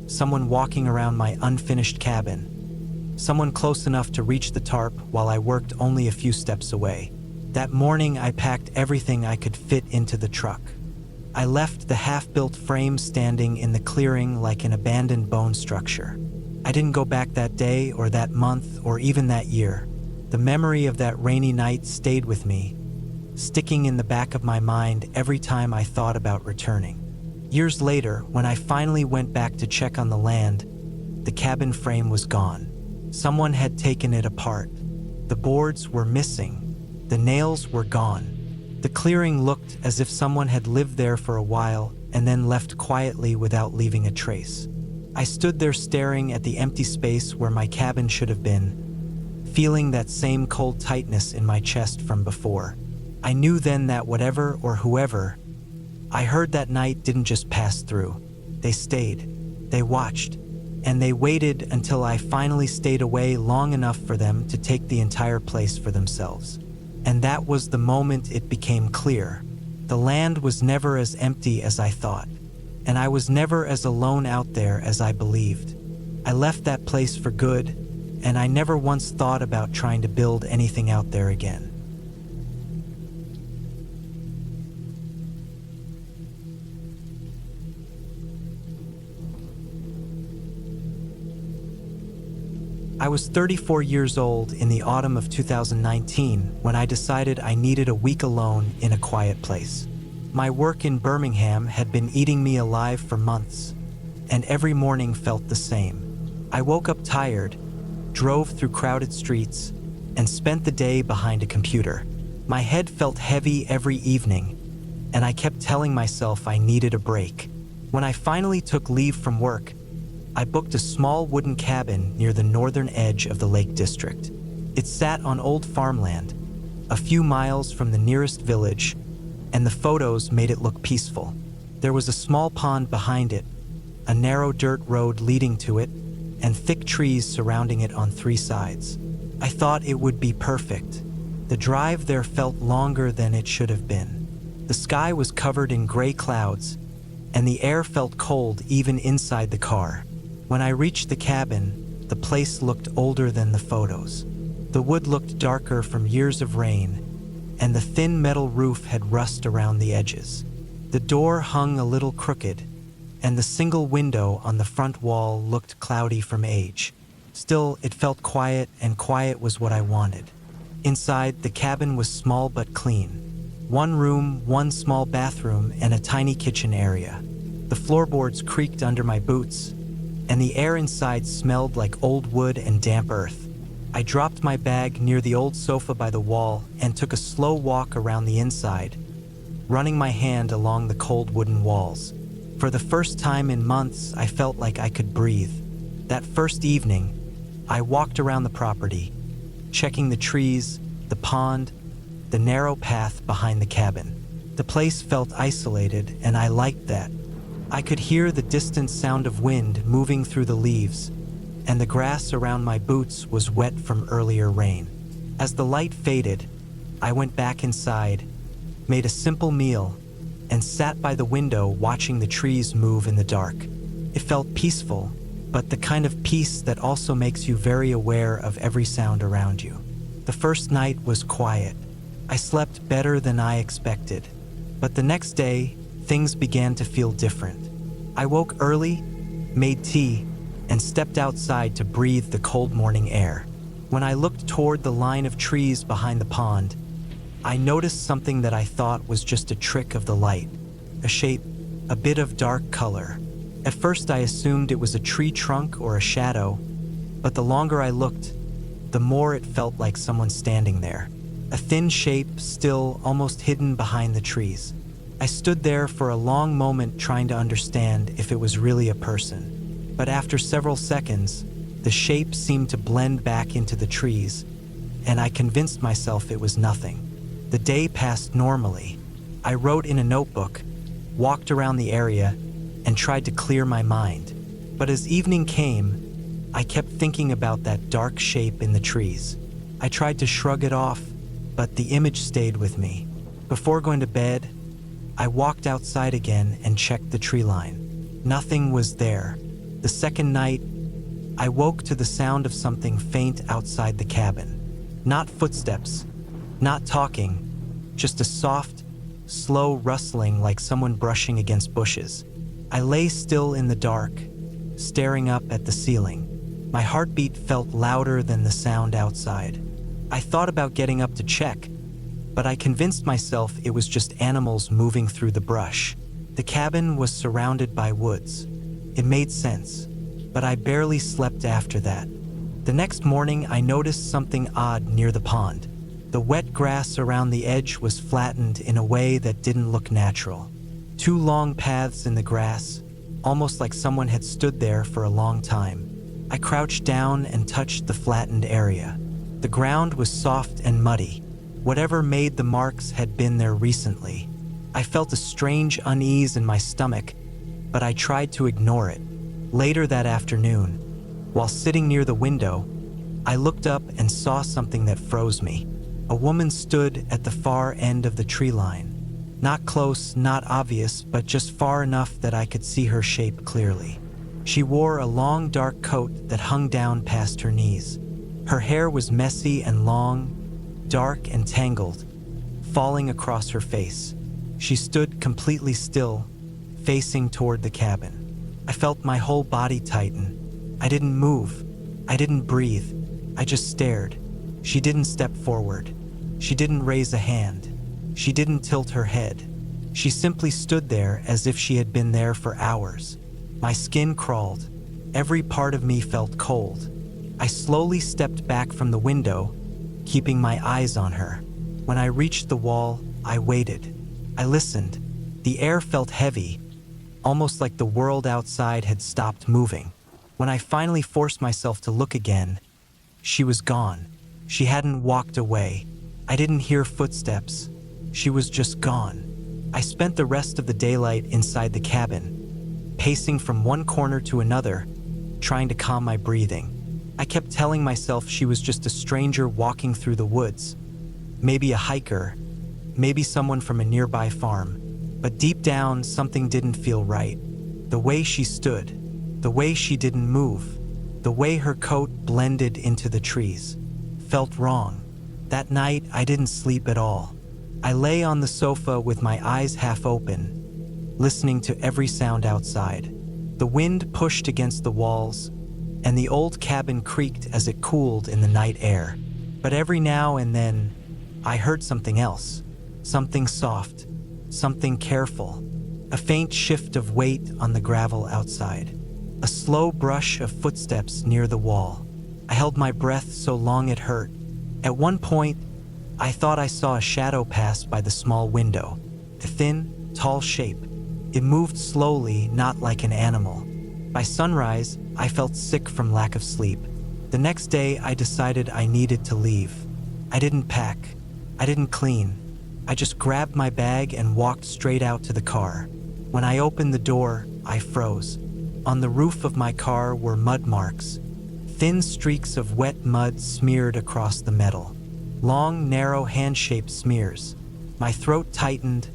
someone walking around my unfinished cabin, someone close enough to reach the tarp while I worked only a few steps away. That morning I packed everything I could fit into the truck. I left the half-built frame standing in the clearing like an abandoned bone structure. I didn't go back that day or that month or even that year. The memory of that rainy night stayed with me, sticking in the back of my mind every time I thought about returning. Years later, when I finally went back to check on the land, the cabin frame was gone. Someone had taken it apart. The boards were missing. The nails were gone. The clearing looked as if someone had lived there for a while and then left quietly without leaving a trace. I stood there staring at the empty space where my cabin should have been, feeling that same cold tightness in my chest from before. I knew then that whatever or whoever I heard that night didn't just pass through. They stayed, they watched, and they waited until I finally stayed away long enough for them to take the entire place for themselves. And that was the moment it became clear. The land was never as empty as I thought, and I was never as alone out there as I believed. I left that place for good, and I never once thought about trying to build anything out there again. I was 34 years old in the autumn of 2019 when I decided I needed a week alone in a quiet place. My work in Birmingham had been eating me alive for months, and every morning felt the same. I woke up tired, drove through crowded streets, and spent the day behind a computer. My head felt heavy every evening, and I kept telling myself I needed a break. When I finally took leave from work, I booked a small wooden cabin near the northern edge of the Lake District. It sat on old farmland, a few miles from the nearest village, and the photos made it look peaceful. There was a small pond behind it, a narrow dirt road leading to it, and thick trees surrounding it on three sides. I thought it would be perfect. The drive there felt longer than it should have been. The sky was covered in gray clouds, and the air felt cold even inside the car. When I reached the cabin, the place looked older than the photos. The wood looked darker from years of rain, and the thin metal roof had rust around the edges. The door hung a little crooked, and the single window on the front wall looked cloudy from age. Still, it felt quiet, and quiet was what I wanted. Inside, the cabin was small but clean. One room, one small bathroom, and a tiny kitchen area. The floorboards creaked under my boots, and the air inside smelled like old wood and damp earth. I dropped my bag near the old sofa by the wall and took a slow walk around the inside, running my hand along the cold wooden walls. For the first time in months, I felt like I could breathe. That first evening, I walked around the property, checking the trees, the pond, the narrow path behind the cabin. The place felt isolated, and I liked that. I could hear the distant sound of wind moving through the leaves, and the grass around my boots was wet from earlier rain. As the light faded, I went back inside, made a simple meal, and sat by the window watching the trees move in the dark. It felt peaceful, but the kind of peace that also makes you very aware of every sound around you. The first night was quiet. I slept better than I expected, but the next day, things began to feel different. I woke early, made tea, and stepped outside to breathe the cold morning air. When I looked toward the line of trees behind the pond, I noticed something that I thought was just a trick of the light. A shape, a bit of dark color. At first I assumed it was a tree trunk or a shadow, but the longer I looked, the more it felt like someone standing there. A thin shape, still almost hidden behind the trees. I stood there for a long moment trying to understand if it was really a person. But after several seconds, the shape seemed to blend back into the trees, and I convinced myself it was nothing. The day passed normally. I wrote in a notebook, walked around the area, and tried to clear my mind. But as evening came, I kept thinking about that dark shape in the trees. I tried to shrug it off, but the image stayed with me. Before going to bed, I walked outside again and checked the tree line. Nothing was there. The second night, I woke to the sound of something faint outside the cabin. Not footsteps, not talking, just a soft, slow rustling like someone brushing against bushes. I lay still in the dark, staring up at the ceiling. My heartbeat felt louder than the sound outside. I thought about getting up to check, but I convinced myself it was just animals moving through the brush. The cabin was surrounded by woods. It made sense, but I barely slept after that. The next morning, I noticed something odd near the pond. The wet grass around the edge was flattened in a way that didn't look natural. Two long paths in the grass, almost like someone had stood there for a long time. I crouched down and touched the flattened area. The ground was soft and muddy. Whatever made the marks had been there recently. I felt a strange unease in my stomach, but I tried to ignore it. Later that afternoon, while sitting near the window, I looked up and saw something that froze me. A woman stood at the far end of the tree line. Not close, not obvious, but just far enough that I could see her shape clearly. She wore a long, dark coat that hung down past her knees. Her hair was messy and long, dark and tangled, falling across her face. She stood completely still, facing toward the cabin. I felt my whole body tighten. I didn't move. I didn't breathe. I just stared. She didn't step forward. She didn't raise a hand. She didn't tilt her head. She simply stood there as if she had been there for hours. My skin crawled. Every part of me felt cold. I slowly stepped back from the window, keeping my eyes on her. When I reached the wall, I waited. I listened. The air felt heavy, almost like the world outside had stopped moving. When I finally forced myself to look again, she was gone. She hadn't walked away. I didn't hear footsteps. She was just gone. I spent the rest of the daylight inside the cabin, pacing from one corner to another, trying to calm my breathing. I kept telling myself she was just a stranger walking through the woods, maybe a hiker, maybe someone from a nearby farm. But deep down, something didn't feel right. The way she stood, the way she didn't move, the way her coat blended into the trees, felt wrong. That night, I didn't sleep at all. I lay on the sofa with my eyes half open, listening to every sound outside. The wind pushed against the walls, and the old cabin creaked as it cooled in the night air. But every now and then, I heard something else, something soft, something careful, a faint shift of weight on the gravel outside, a slow brush of footsteps near the wall. I held my breath so long it hurt. At one point, I thought I saw a shadow pass by the small window, a thin, tall shape. It moved slowly, not like an animal. By sunrise, I felt sick from lack of sleep. The next day, I decided I needed to leave. I didn't pack. I didn't clean. I just grabbed my bag and walked straight out to the car. When I opened the door, I froze. On the roof of my car were mud marks, thin streaks of wet mud smeared across the metal. Long, narrow hand-shaped smears. My throat tightened,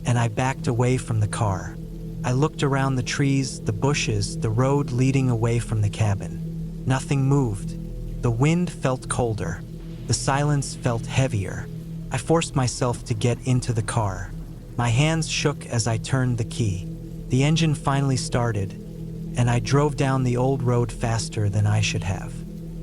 and I backed away from the car. I looked around the trees, the bushes, the road leading away from the cabin. Nothing moved. The wind felt colder. The silence felt heavier. I forced myself to get into the car. My hands shook as I turned the key. The engine finally started, and I drove down the old road faster than I should have.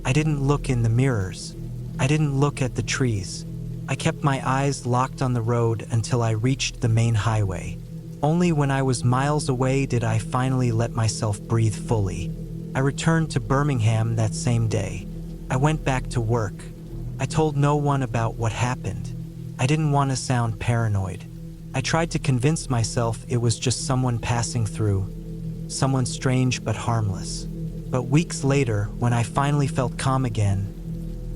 I didn't look in the mirrors. I didn't look at the trees. I kept my eyes locked on the road until I reached the main highway. Only when I was miles away did I finally let myself breathe fully. I returned to Birmingham that same day. I went back to work. I told no one about what happened. I didn't want to sound paranoid. I tried to convince myself it was just someone passing through, someone strange but harmless. But weeks later, when I finally felt calm again,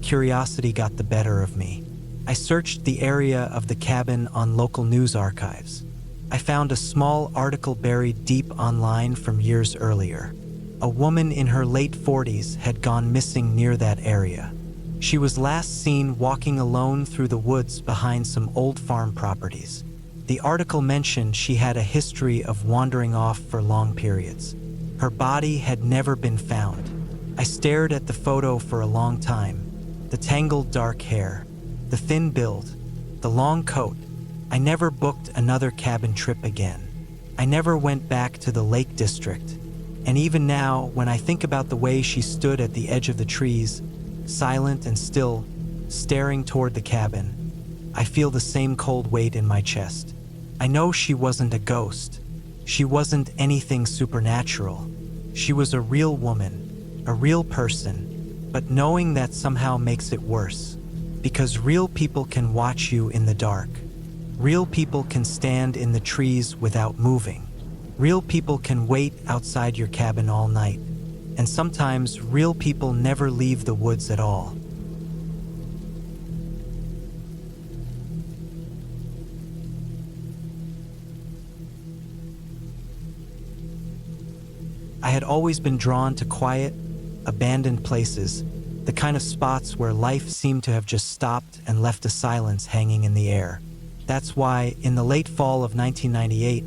curiosity got the better of me. I searched the area of the cabin on local news archives. I found a small article buried deep online from years earlier. A woman in her late 40s had gone missing near that area. She was last seen walking alone through the woods behind some old farm properties. The article mentioned she had a history of wandering off for long periods. Her body had never been found. I stared at the photo for a long time. The tangled dark hair, the thin build, the long coat. I never booked another cabin trip again. I never went back to the Lake District. And even now, when I think about the way she stood at the edge of the trees, silent and still, staring toward the cabin, I feel the same cold weight in my chest. I know she wasn't a ghost. She wasn't anything supernatural. She was a real woman, a real person, but knowing that somehow makes it worse. Because real people can watch you in the dark. Real people can stand in the trees without moving. Real people can wait outside your cabin all night. And sometimes real people never leave the woods at all. I had always been drawn to quiet, abandoned places, the kind of spots where life seemed to have just stopped and left a silence hanging in the air. That's why, in the late fall of 1998,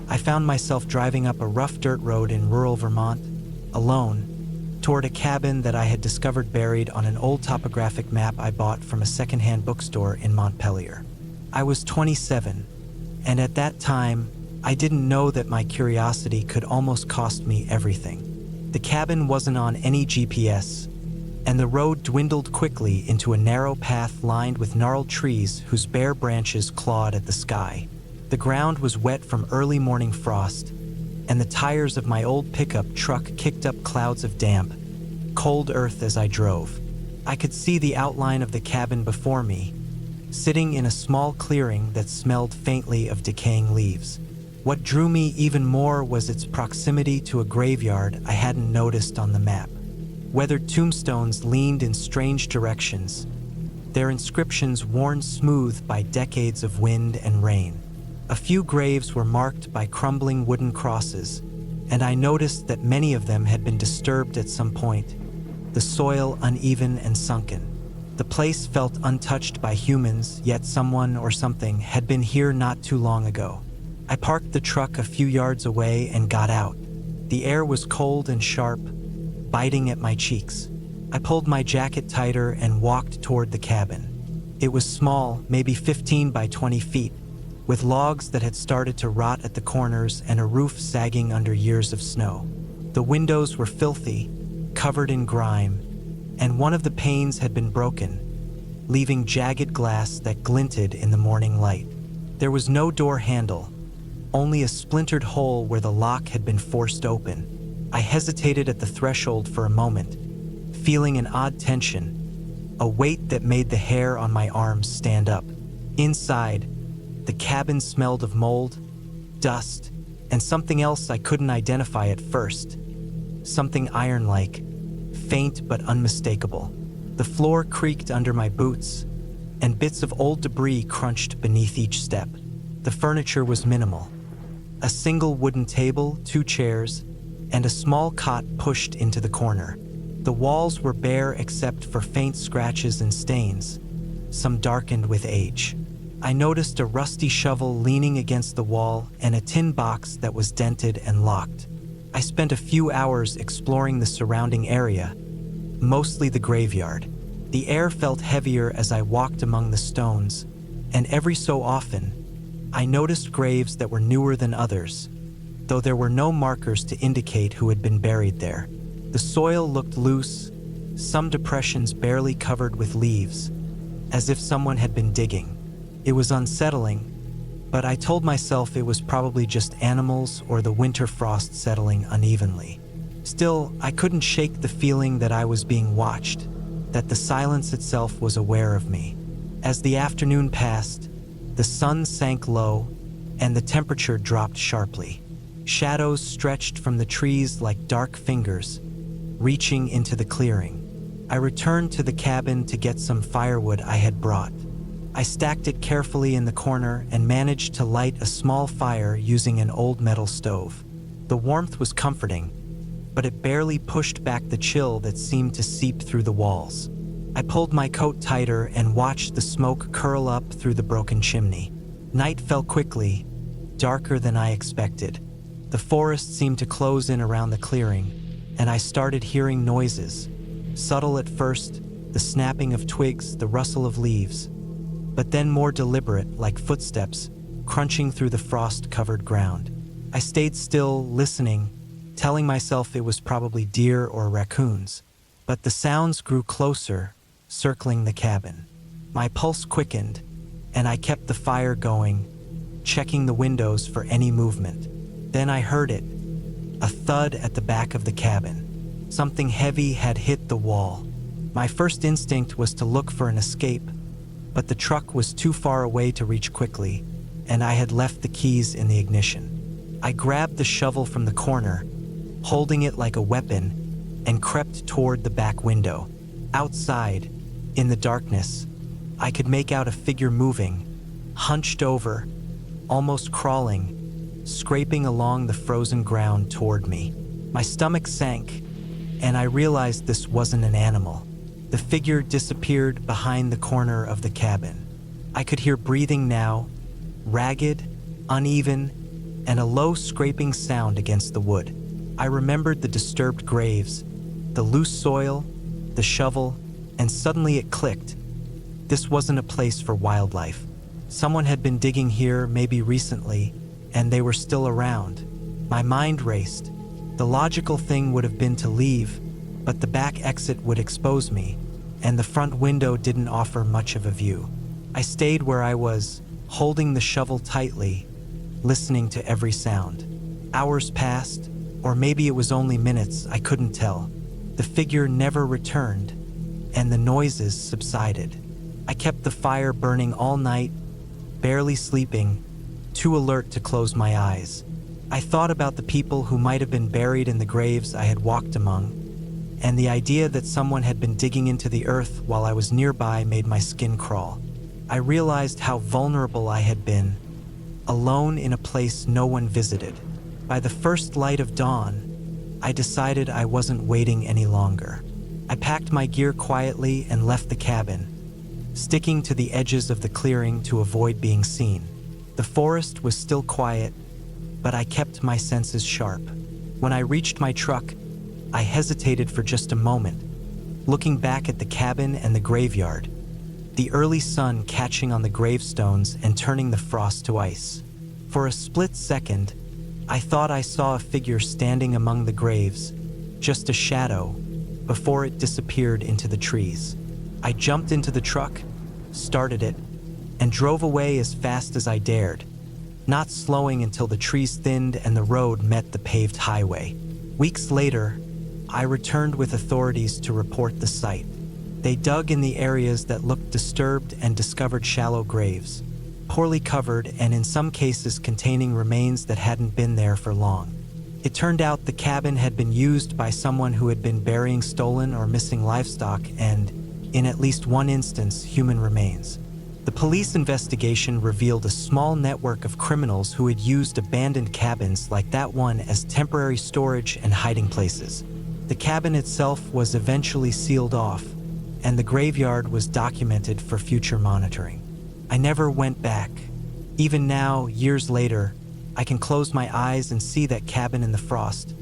I found myself driving up a rough dirt road in rural Vermont, alone, toward a cabin that I had discovered buried on an old topographic map I bought from a secondhand bookstore in Montpelier. I was 27, and at that time, I didn't know that my curiosity could almost cost me everything. The cabin wasn't on any GPS, and the road dwindled quickly into a narrow path lined with gnarled trees whose bare branches clawed at the sky. The ground was wet from early morning frost, and the tires of my old pickup truck kicked up clouds of damp, cold earth as I drove. I could see the outline of the cabin before me, sitting in a small clearing that smelled faintly of decaying leaves. What drew me even more was its proximity to a graveyard I hadn't noticed on the map. Weathered tombstones leaned in strange directions, their inscriptions worn smooth by decades of wind and rain. A few graves were marked by crumbling wooden crosses, and I noticed that many of them had been disturbed at some point, the soil uneven and sunken. The place felt untouched by humans, yet someone or something had been here not too long ago. I parked the truck a few yards away and got out. The air was cold and sharp, biting at my cheeks. I pulled my jacket tighter and walked toward the cabin. It was small, maybe 15 by 20 feet, with logs that had started to rot at the corners and a roof sagging under years of snow. The windows were filthy, covered in grime, and one of the panes had been broken, leaving jagged glass that glinted in the morning light. There was no door handle, only a splintered hole where the lock had been forced open. I hesitated at the threshold for a moment, feeling an odd tension, a weight that made the hair on my arms stand up. Inside, the cabin smelled of mold, dust, and something else I couldn't identify at first. Something iron-like, faint but unmistakable. The floor creaked under my boots, and bits of old debris crunched beneath each step. The furniture was minimal. A single wooden table, 2 chairs, and a small cot pushed into the corner. The walls were bare except for faint scratches and stains, some darkened with age. I noticed a rusty shovel leaning against the wall and a tin box that was dented and locked. I spent a few hours exploring the surrounding area, mostly the graveyard. The air felt heavier as I walked among the stones, and every so often, I noticed graves that were newer than others, though there were no markers to indicate who had been buried there. The soil looked loose, some depressions barely covered with leaves, as if someone had been digging. It was unsettling, but I told myself it was probably just animals or the winter frost settling unevenly. Still, I couldn't shake the feeling that I was being watched, that the silence itself was aware of me. As the afternoon passed, the sun sank low, and the temperature dropped sharply. Shadows stretched from the trees like dark fingers, reaching into the clearing. I returned to the cabin to get some firewood I had brought. I stacked it carefully in the corner and managed to light a small fire using an old metal stove. The warmth was comforting, but it barely pushed back the chill that seemed to seep through the walls. I pulled my coat tighter and watched the smoke curl up through the broken chimney. Night fell quickly, darker than I expected. The forest seemed to close in around the clearing, and I started hearing noises. Subtle at first, the snapping of twigs, the rustle of leaves. but then more deliberate, like footsteps, crunching through the frost-covered ground. I stayed still, listening, telling myself it was probably deer or raccoons. But the sounds grew closer, circling the cabin. My pulse quickened, and I kept the fire going, checking the windows for any movement. Then I heard it, a thud at the back of the cabin. Something heavy had hit the wall. My first instinct was to look for an escape, but the truck was too far away to reach quickly, and I had left the keys in the ignition. I grabbed the shovel from the corner, holding it like a weapon, and crept toward the back window. Outside, in the darkness, I could make out a figure moving, hunched over, almost crawling, scraping along the frozen ground toward me. My stomach sank, and I realized this wasn't an animal. The figure disappeared behind the corner of the cabin. I could hear breathing now, ragged, uneven, and a low scraping sound against the wood. I remembered the disturbed graves, the loose soil, the shovel, and suddenly it clicked. This wasn't a place for wildlife. Someone had been digging here maybe recently, and they were still around. My mind raced. The logical thing would have been to leave, but the back exit would expose me, and the front window didn't offer much of a view. I stayed where I was, holding the shovel tightly, listening to every sound. Hours passed, or maybe it was only minutes, I couldn't tell. The figure never returned, and the noises subsided. I kept the fire burning all night, barely sleeping, too alert to close my eyes. I thought about the people who might have been buried in the graves I had walked among, and the idea that someone had been digging into the earth while I was nearby made my skin crawl. I realized how vulnerable I had been, alone in a place no one visited. By the first light of dawn, I decided I wasn't waiting any longer. I packed my gear quietly and left the cabin, sticking to the edges of the clearing to avoid being seen. The forest was still quiet, but I kept my senses sharp. When I reached my truck, I hesitated for just a moment, looking back at the cabin and the graveyard, the early sun catching on the gravestones and turning the frost to ice. For a split second, I thought I saw a figure standing among the graves, just a shadow, before it disappeared into the trees. I jumped into the truck, started it, and drove away as fast as I dared, not slowing until the trees thinned and the road met the paved highway. Weeks later, I returned with authorities to report the site. They dug in the areas that looked disturbed and discovered shallow graves, poorly covered and in some cases containing remains that hadn't been there for long. It turned out the cabin had been used by someone who had been burying stolen or missing livestock and, in at least one instance, human remains. The police investigation revealed a small network of criminals who had used abandoned cabins like that one as temporary storage and hiding places. The cabin itself was eventually sealed off, and the graveyard was documented for future monitoring. I never went back. Even now, years later, I can close my eyes and see that cabin in the frost,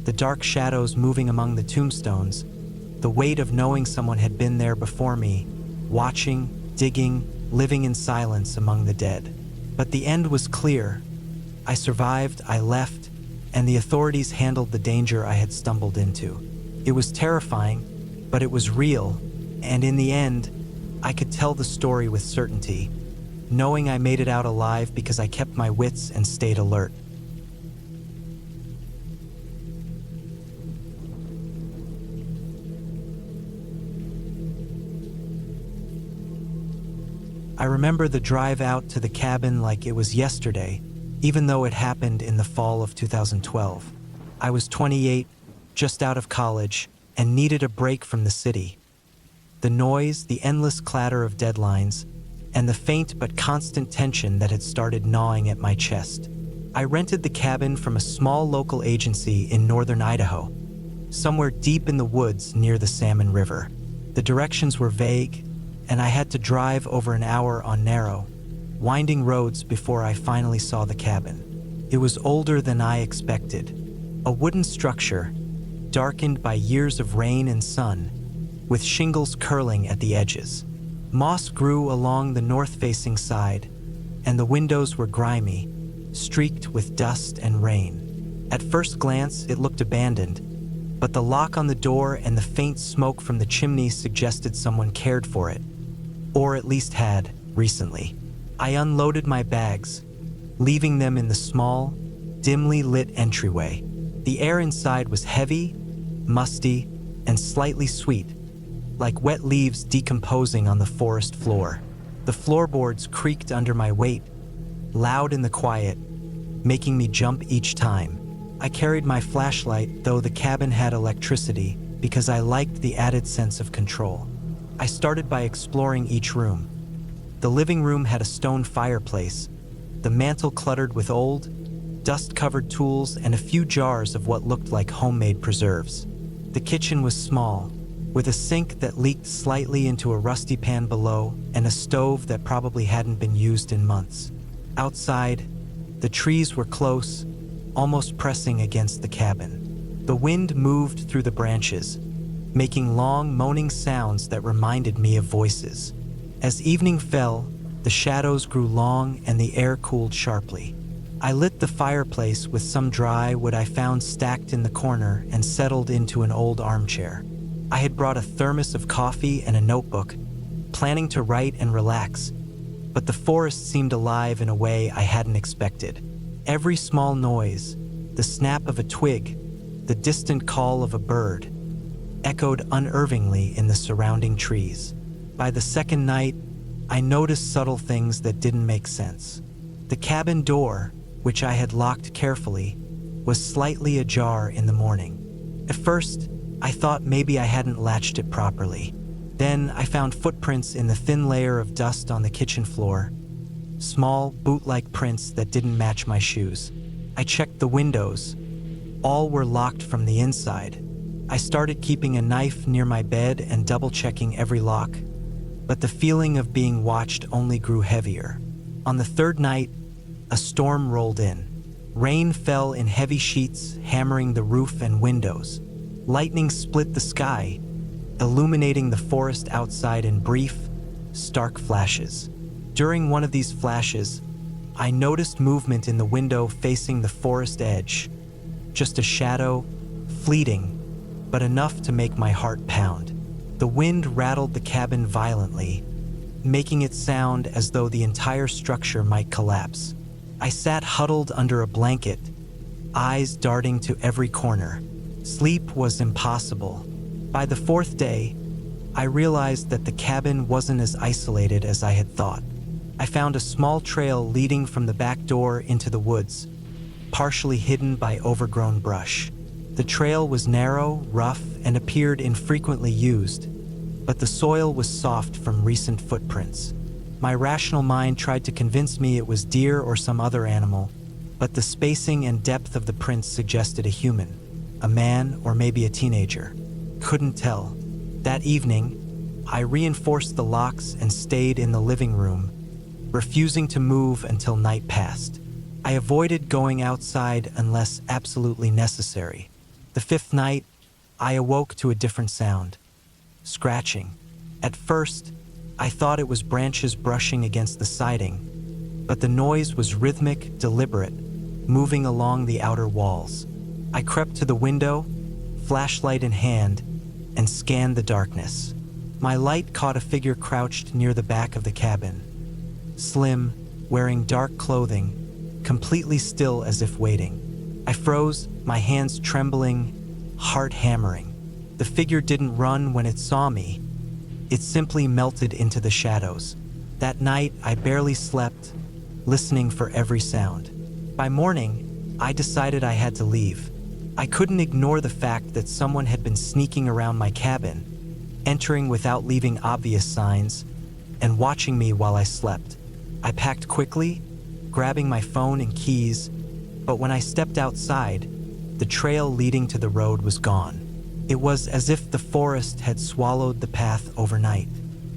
the dark shadows moving among the tombstones, the weight of knowing someone had been there before me, watching, digging, living in silence among the dead. But the end was clear. I survived, I left, and the authorities handled the danger I had stumbled into. It was terrifying, but it was real, and in the end, I could tell the story with certainty, knowing I made it out alive because I kept my wits and stayed alert. I remember the drive out to the cabin like it was yesterday, even though it happened in the fall of 2012. I was 28, just out of college, and needed a break from the city. The noise, the endless clatter of deadlines, and the faint but constant tension that had started gnawing at my chest. I rented the cabin from a small local agency in northern Idaho, somewhere deep in the woods near the Salmon River. The directions were vague, and I had to drive over an hour on narrow, winding roads before I finally saw the cabin. It was older than I expected. A wooden structure, darkened by years of rain and sun, with shingles curling at the edges. Moss grew along the north-facing side, and the windows were grimy, streaked with dust and rain. At first glance, it looked abandoned, but the lock on the door and the faint smoke from the chimney suggested someone cared for it, or at least had, recently. I unloaded my bags, leaving them in the small, dimly lit entryway. The air inside was heavy, musty, and slightly sweet, like wet leaves decomposing on the forest floor. The floorboards creaked under my weight, loud in the quiet, making me jump each time. I carried my flashlight, though the cabin had electricity, because I liked the added sense of control. I started by exploring each room. The living room had a stone fireplace, the mantel cluttered with old, dust-covered tools and a few jars of what looked like homemade preserves. The kitchen was small, with a sink that leaked slightly into a rusty pan below and a stove that probably hadn't been used in months. Outside, the trees were close, almost pressing against the cabin. The wind moved through the branches, making long, moaning sounds that reminded me of voices. As evening fell, the shadows grew long and the air cooled sharply. I lit the fireplace with some dry wood I found stacked in the corner and settled into an old armchair. I had brought a thermos of coffee and a notebook, planning to write and relax, but the forest seemed alive in a way I hadn't expected. Every small noise, the snap of a twig, the distant call of a bird, echoed unervingly in the surrounding trees. By the second night, I noticed subtle things that didn't make sense. The cabin door, which I had locked carefully, was slightly ajar in the morning. At first, I thought maybe I hadn't latched it properly. Then I found footprints in the thin layer of dust on the kitchen floor, small, boot-like prints that didn't match my shoes. I checked the windows. All were locked from the inside. I started keeping a knife near my bed and double-checking every lock, but the feeling of being watched only grew heavier. On the third night, a storm rolled in. Rain fell in heavy sheets, hammering the roof and windows. Lightning split the sky, illuminating the forest outside in brief, stark flashes. During one of these flashes, I noticed movement in the window facing the forest edge. Just a shadow, fleeting, but enough to make my heart pound. The wind rattled the cabin violently, making it sound as though the entire structure might collapse. I sat huddled under a blanket, eyes darting to every corner. Sleep was impossible. By the fourth day, I realized that the cabin wasn't as isolated as I had thought. I found a small trail leading from the back door into the woods, partially hidden by overgrown brush. The trail was narrow, rough, and appeared infrequently used, but the soil was soft from recent footprints. My rational mind tried to convince me it was deer or some other animal, but the spacing and depth of the prints suggested a human, a man or maybe a teenager. Couldn't tell. That evening, I reinforced the locks and stayed in the living room, refusing to move until night passed. I avoided going outside unless absolutely necessary. The fifth night, I awoke to a different sound. Scratching. At first, I thought it was branches brushing against the siding, but the noise was rhythmic, deliberate, moving along the outer walls. I crept to the window, flashlight in hand, and scanned the darkness. My light caught a figure crouched near the back of the cabin. Slim, wearing dark clothing, completely still as if waiting. I froze, my hands trembling, heart hammering. The figure didn't run when it saw me. It simply melted into the shadows. That night, I barely slept, listening for every sound. By morning, I decided I had to leave. I couldn't ignore the fact that someone had been sneaking around my cabin, entering without leaving obvious signs, and watching me while I slept. I packed quickly, grabbing my phone and keys, but when I stepped outside, the trail leading to the road was gone. It was as if the forest had swallowed the path overnight.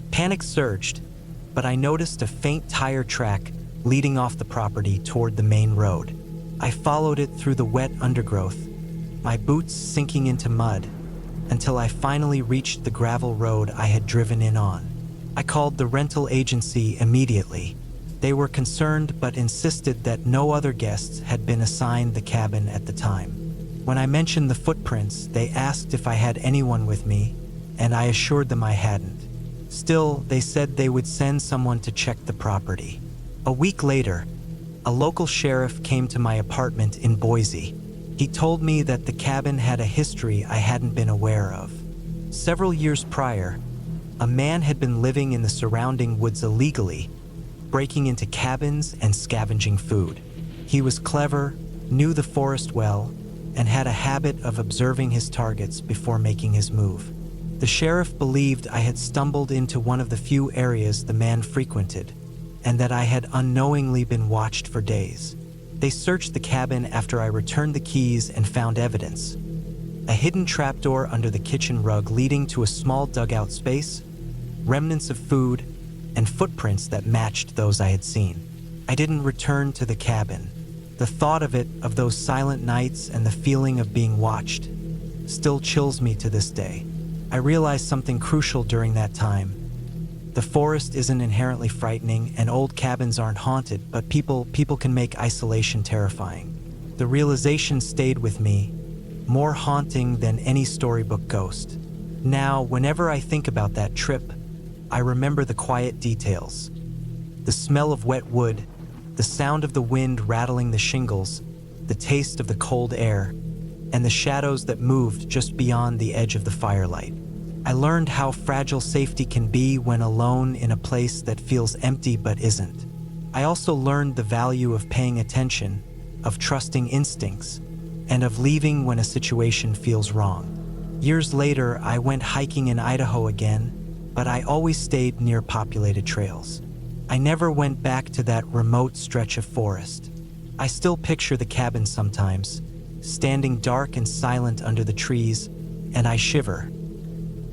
Panic surged, but I noticed a faint tire track leading off the property toward the main road. I followed it through the wet undergrowth, my boots sinking into mud, until I finally reached the gravel road I had driven in on. I called the rental agency immediately. They were concerned but insisted that no other guests had been assigned the cabin at the time. When I mentioned the footprints, they asked if I had anyone with me, and I assured them I hadn't. Still, they said they would send someone to check the property. A week later, a local sheriff came to my apartment in Boise. He told me that the cabin had a history I hadn't been aware of. Several years prior, a man had been living in the surrounding woods illegally, breaking into cabins and scavenging food. He was clever, knew the forest well, and had a habit of observing his targets before making his move. The sheriff believed I had stumbled into one of the few areas the man frequented, and that I had unknowingly been watched for days. They searched the cabin after I returned the keys and found evidence: a hidden trapdoor under the kitchen rug leading to a small dugout space, remnants of food, and footprints that matched those I had seen. I didn't return to the cabin. The thought of it, of those silent nights and the feeling of being watched, still chills me to this day. I realized something crucial during that time. The forest isn't inherently frightening, and old cabins aren't haunted, but people can make isolation terrifying. The realization stayed with me, more haunting than any storybook ghost. Now, whenever I think about that trip, I remember the quiet details. The smell of wet wood, the sound of the wind rattling the shingles, the taste of the cold air, and the shadows that moved just beyond the edge of the firelight. I learned how fragile safety can be when alone in a place that feels empty but isn't. I also learned the value of paying attention, of trusting instincts, and of leaving when a situation feels wrong. Years later, I went hiking in Idaho again, but I always stayed near populated trails. I never went back to that remote stretch of forest. I still picture the cabin sometimes, standing dark and silent under the trees, and I shiver.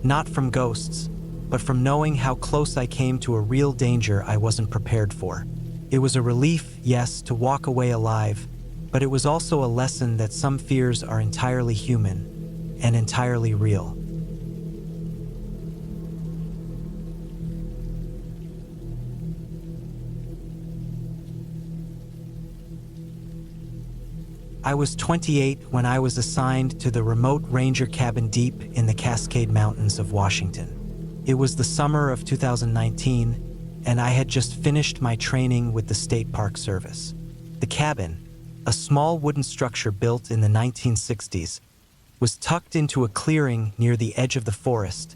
Not from ghosts, but from knowing how close I came to a real danger I wasn't prepared for. It was a relief, yes, to walk away alive, but it was also a lesson that some fears are entirely human and entirely real. I was 28 when I was assigned to the remote ranger cabin deep in the Cascade Mountains of Washington. It was the summer of 2019, and I had just finished my training with the State Park Service. The cabin, a small wooden structure built in the 1960s, was tucked into a clearing near the edge of the forest,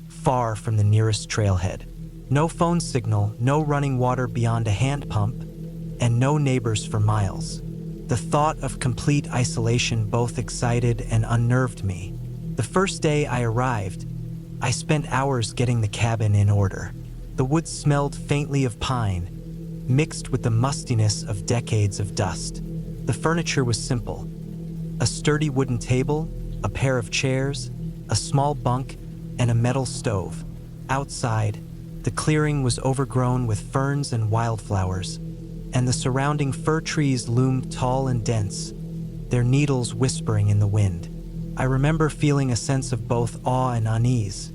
far from the nearest trailhead. No phone signal, no running water beyond a hand pump, and no neighbors for miles. The thought of complete isolation both excited and unnerved me. The first day I arrived, I spent hours getting the cabin in order. The woods smelled faintly of pine, mixed with the mustiness of decades of dust. The furniture was simple: a sturdy wooden table, a pair of chairs, a small bunk, and a metal stove. Outside, the clearing was overgrown with ferns and wildflowers, and the surrounding fir trees loomed tall and dense, their needles whispering in the wind. I remember feeling a sense of both awe and unease.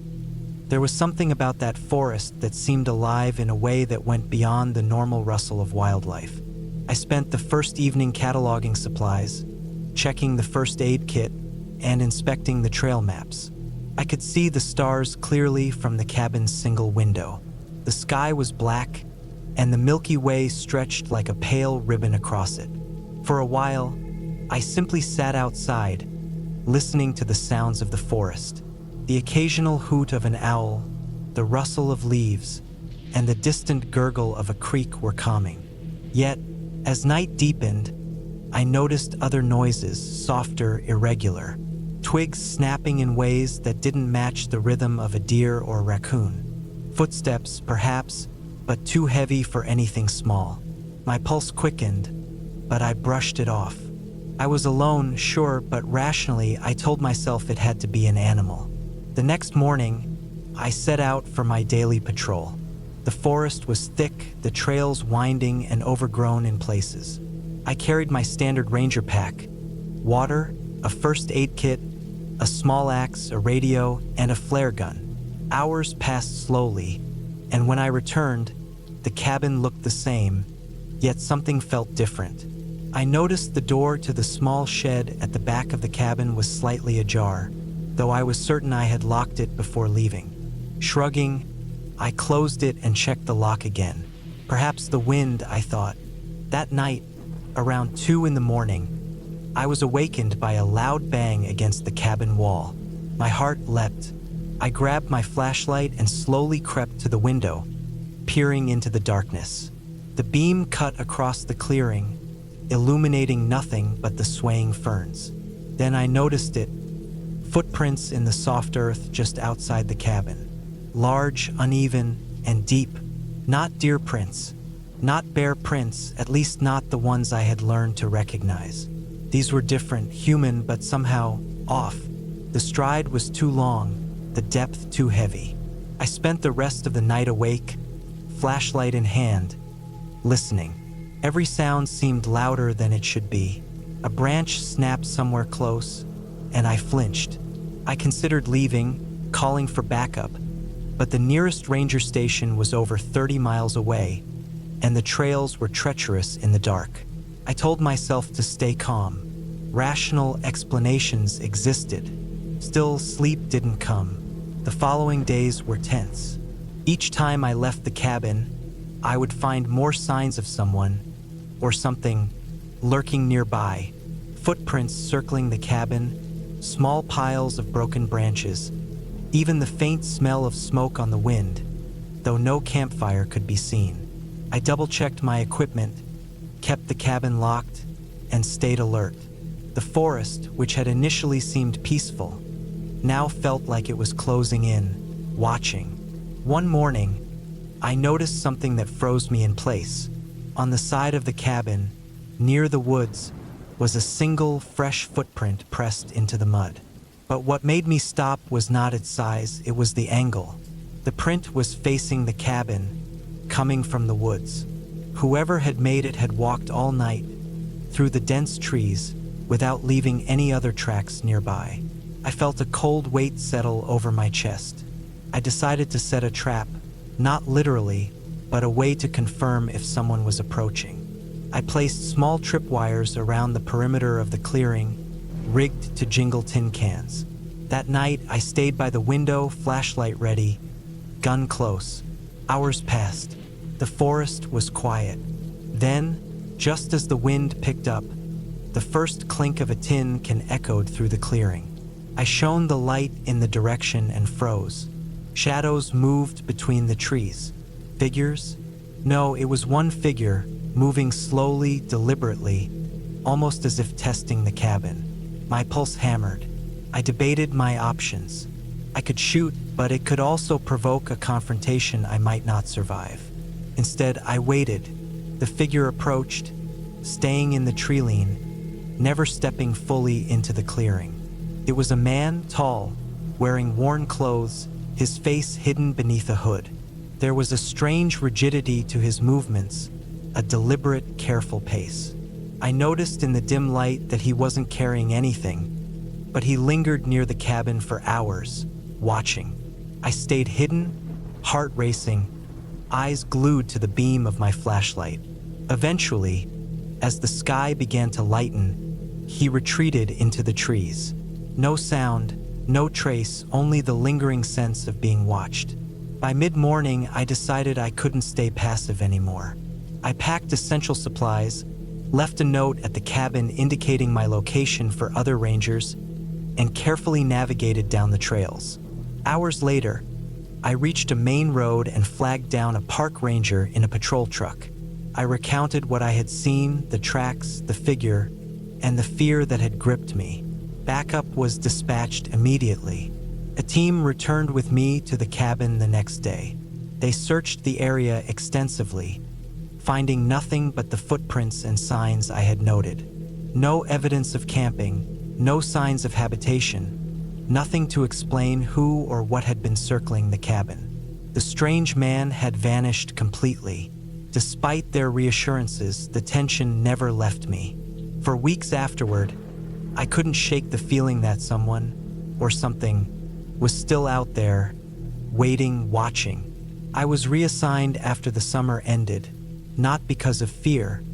There was something about that forest that seemed alive in a way that went beyond the normal rustle of wildlife. I spent the first evening cataloging supplies, checking the first aid kit, and inspecting the trail maps. I could see the stars clearly from the cabin's single window. The sky was black, and the Milky Way stretched like a pale ribbon across it. For a while, I simply sat outside, listening to the sounds of the forest. The occasional hoot of an owl, the rustle of leaves, and the distant gurgle of a creek were calming. Yet, as night deepened, I noticed other noises, softer, irregular. Twigs snapping in ways that didn't match the rhythm of a deer or raccoon. Footsteps, perhaps, but too heavy for anything small. My pulse quickened, but I brushed it off. I was alone, sure, but rationally I told myself it had to be an animal. The next morning, I set out for my daily patrol. The forest was thick, the trails winding and overgrown in places. I carried my standard ranger pack: water, a first aid kit, a small axe, a radio, and a flare gun. Hours passed slowly, and when I returned, the cabin looked the same, yet something felt different. I noticed the door to the small shed at the back of the cabin was slightly ajar, though I was certain I had locked it before leaving. Shrugging, I closed it and checked the lock again. Perhaps the wind, I thought. That night, around 2 in the morning, I was awakened by a loud bang against the cabin wall. My heart leapt. I grabbed my flashlight and slowly crept to the window, peering into the darkness. The beam cut across the clearing, illuminating nothing but the swaying ferns. Then I noticed it, footprints in the soft earth just outside the cabin. Large, uneven, and deep. Not deer prints, not bear prints, at least not the ones I had learned to recognize. These were different, human, but somehow off. The stride was too long, the depth too heavy. I spent the rest of the night awake, flashlight in hand, listening. Every sound seemed louder than it should be. A branch snapped somewhere close, and I flinched. I considered leaving, calling for backup, but the nearest ranger station was over 30 miles away, and the trails were treacherous in the dark. I told myself to stay calm. Rational explanations existed. Still, sleep didn't come. The following days were tense. Each time I left the cabin, I would find more signs of someone or something lurking nearby. Footprints circling the cabin, small piles of broken branches, even the faint smell of smoke on the wind, though no campfire could be seen. I double-checked my equipment, kept the cabin locked, and stayed alert. The forest, which had initially seemed peaceful, now felt like it was closing in, watching. One morning, I noticed something that froze me in place. On the side of the cabin, near the woods, was a single, fresh footprint pressed into the mud. But what made me stop was not its size, it was the angle. The print was facing the cabin, coming from the woods. Whoever had made it had walked all night, through the dense trees, without leaving any other tracks nearby. I felt a cold weight settle over my chest. I decided to set a trap, not literally, but a way to confirm if someone was approaching. I placed small tripwires around the perimeter of the clearing, rigged to jingle tin cans. That night, I stayed by the window, flashlight ready, gun close. Hours passed. The forest was quiet. Then, just as the wind picked up, the first clink of a tin can echoed through the clearing. I shone the light in the direction and froze. Shadows moved between the trees. Figures? No, it was one figure, moving slowly, deliberately, almost as if testing the cabin. My pulse hammered. I debated my options. I could shoot, but it could also provoke a confrontation I might not survive. Instead, I waited. The figure approached, staying in the tree lean, never stepping fully into the clearing. It was a man, tall, wearing worn clothes, his face hidden beneath a hood. There was a strange rigidity to his movements, a deliberate, careful pace. I noticed in the dim light that he wasn't carrying anything, but he lingered near the cabin for hours, watching. I stayed hidden, heart racing, eyes glued to the beam of my flashlight. Eventually, as the sky began to lighten, he retreated into the trees. No sound, no trace, only the lingering sense of being watched. By mid-morning, I decided I couldn't stay passive anymore. I packed essential supplies, left a note at the cabin indicating my location for other rangers, and carefully navigated down the trails. Hours later, I reached a main road and flagged down a park ranger in a patrol truck. I recounted what I had seen, the tracks, the figure, and the fear that had gripped me. Backup was dispatched immediately. A team returned with me to the cabin the next day. They searched the area extensively, finding nothing but the footprints and signs I had noted. No evidence of camping, no signs of habitation, nothing to explain who or what had been circling the cabin. The strange man had vanished completely. Despite their reassurances, the tension never left me. For weeks afterward, I couldn't shake the feeling that someone, or something, was still out there, waiting, watching. I was reassigned after the summer ended, not because of fear,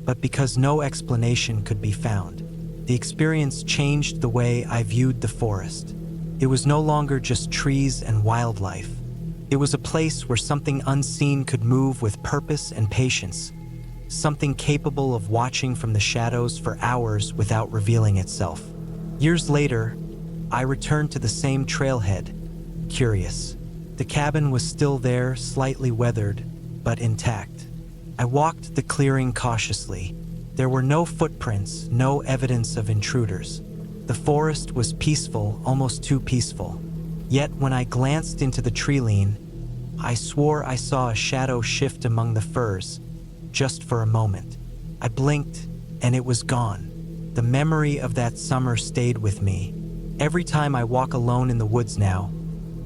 but because no explanation could be found. The experience changed the way I viewed the forest. It was no longer just trees and wildlife. It was a place where something unseen could move with purpose and patience, something capable of watching from the shadows for hours without revealing itself. Years later, I returned to the same trailhead, curious. The cabin was still there, slightly weathered, but intact. I walked the clearing cautiously. There were no footprints, no evidence of intruders. The forest was peaceful, almost too peaceful. Yet when I glanced into the tree line, I swore I saw a shadow shift among the firs, just for a moment. I blinked, and it was gone. The memory of that summer stayed with me. Every time I walk alone in the woods now,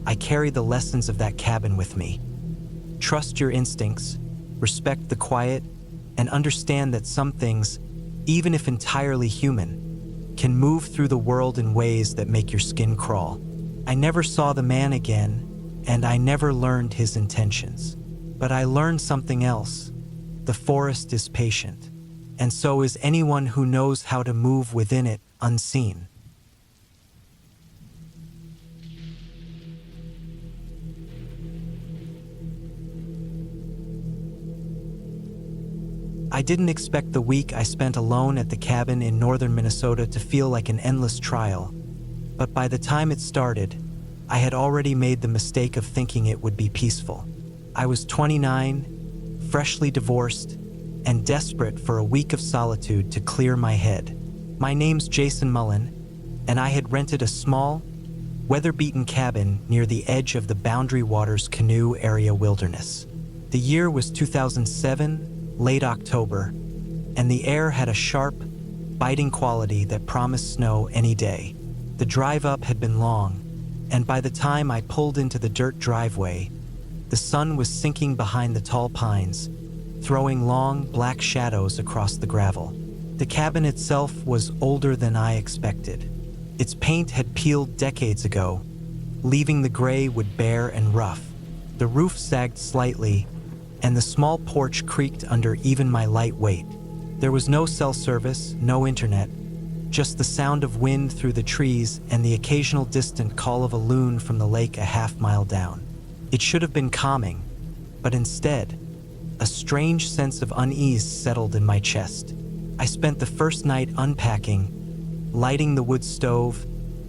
I carry the lessons of that cabin with me. Trust your instincts, respect the quiet, and understand that some things, even if entirely human, can move through the world in ways that make your skin crawl. I never saw the man again, and I never learned his intentions. But I learned something else. The forest is patient, and so is anyone who knows how to move within it unseen. I didn't expect the week I spent alone at the cabin in northern Minnesota to feel like an endless trial, but by the time it started, I had already made the mistake of thinking it would be peaceful. I was 29, freshly divorced, and desperate for a week of solitude to clear my head. My name's Jason Mullen, and I had rented a small, weather-beaten cabin near the edge of the Boundary Waters Canoe Area Wilderness. The year was 2007, late October, and the air had a sharp, biting quality that promised snow any day. The drive up had been long, and by the time I pulled into the dirt driveway, the sun was sinking behind the tall pines, throwing long, black shadows across the gravel. The cabin itself was older than I expected. Its paint had peeled decades ago, leaving the gray wood bare and rough. The roof sagged slightly, and the small porch creaked under even my light weight. There was no cell service, no internet, just the sound of wind through the trees and the occasional distant call of a loon from the lake a half-mile down. It should have been calming, but instead, a strange sense of unease settled in my chest. I spent the first night unpacking, lighting the wood stove,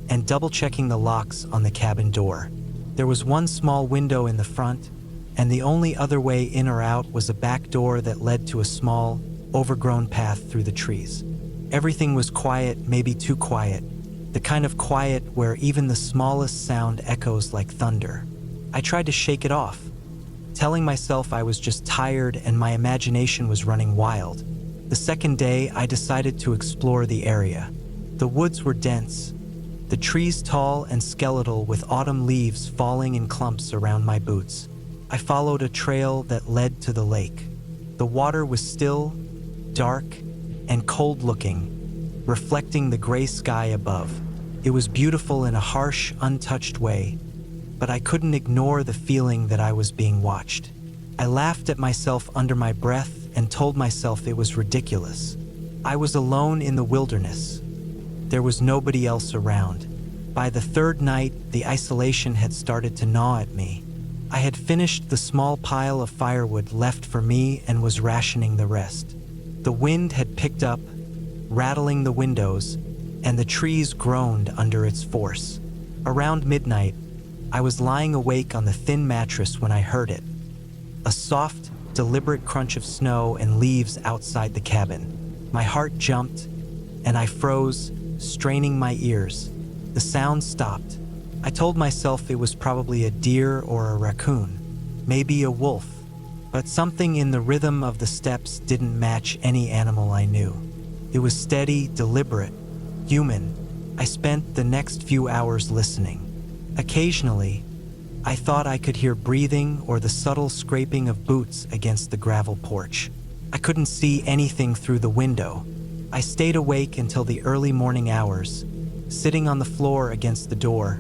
and double-checking the locks on the cabin door. There was one small window in the front, and the only other way in or out was a back door that led to a small, overgrown path through the trees. Everything was quiet, maybe too quiet, the kind of quiet where even the smallest sound echoes like thunder. I tried to shake it off, telling myself I was just tired and my imagination was running wild. The second day, I decided to explore the area. The woods were dense, the trees tall and skeletal with autumn leaves falling in clumps around my boots. I followed a trail that led to the lake. The water was still, dark, and cold-looking, reflecting the gray sky above. It was beautiful in a harsh, untouched way, but I couldn't ignore the feeling that I was being watched. I laughed at myself under my breath and told myself it was ridiculous. I was alone in the wilderness. There was nobody else around. By the third night, the isolation had started to gnaw at me. I had finished the small pile of firewood left for me and was rationing the rest. The wind had picked up, rattling the windows, and the trees groaned under its force. Around midnight, I was lying awake on the thin mattress when I heard it. A soft, deliberate crunch of snow and leaves outside the cabin. My heart jumped, and I froze, straining my ears. The sound stopped. I told myself it was probably a deer or a raccoon, maybe a wolf, but something in the rhythm of the steps didn't match any animal I knew. It was steady, deliberate, human. I spent the next few hours listening. Occasionally, I thought I could hear breathing or the subtle scraping of boots against the gravel porch. I couldn't see anything through the window. I stayed awake until the early morning hours, sitting on the floor against the door,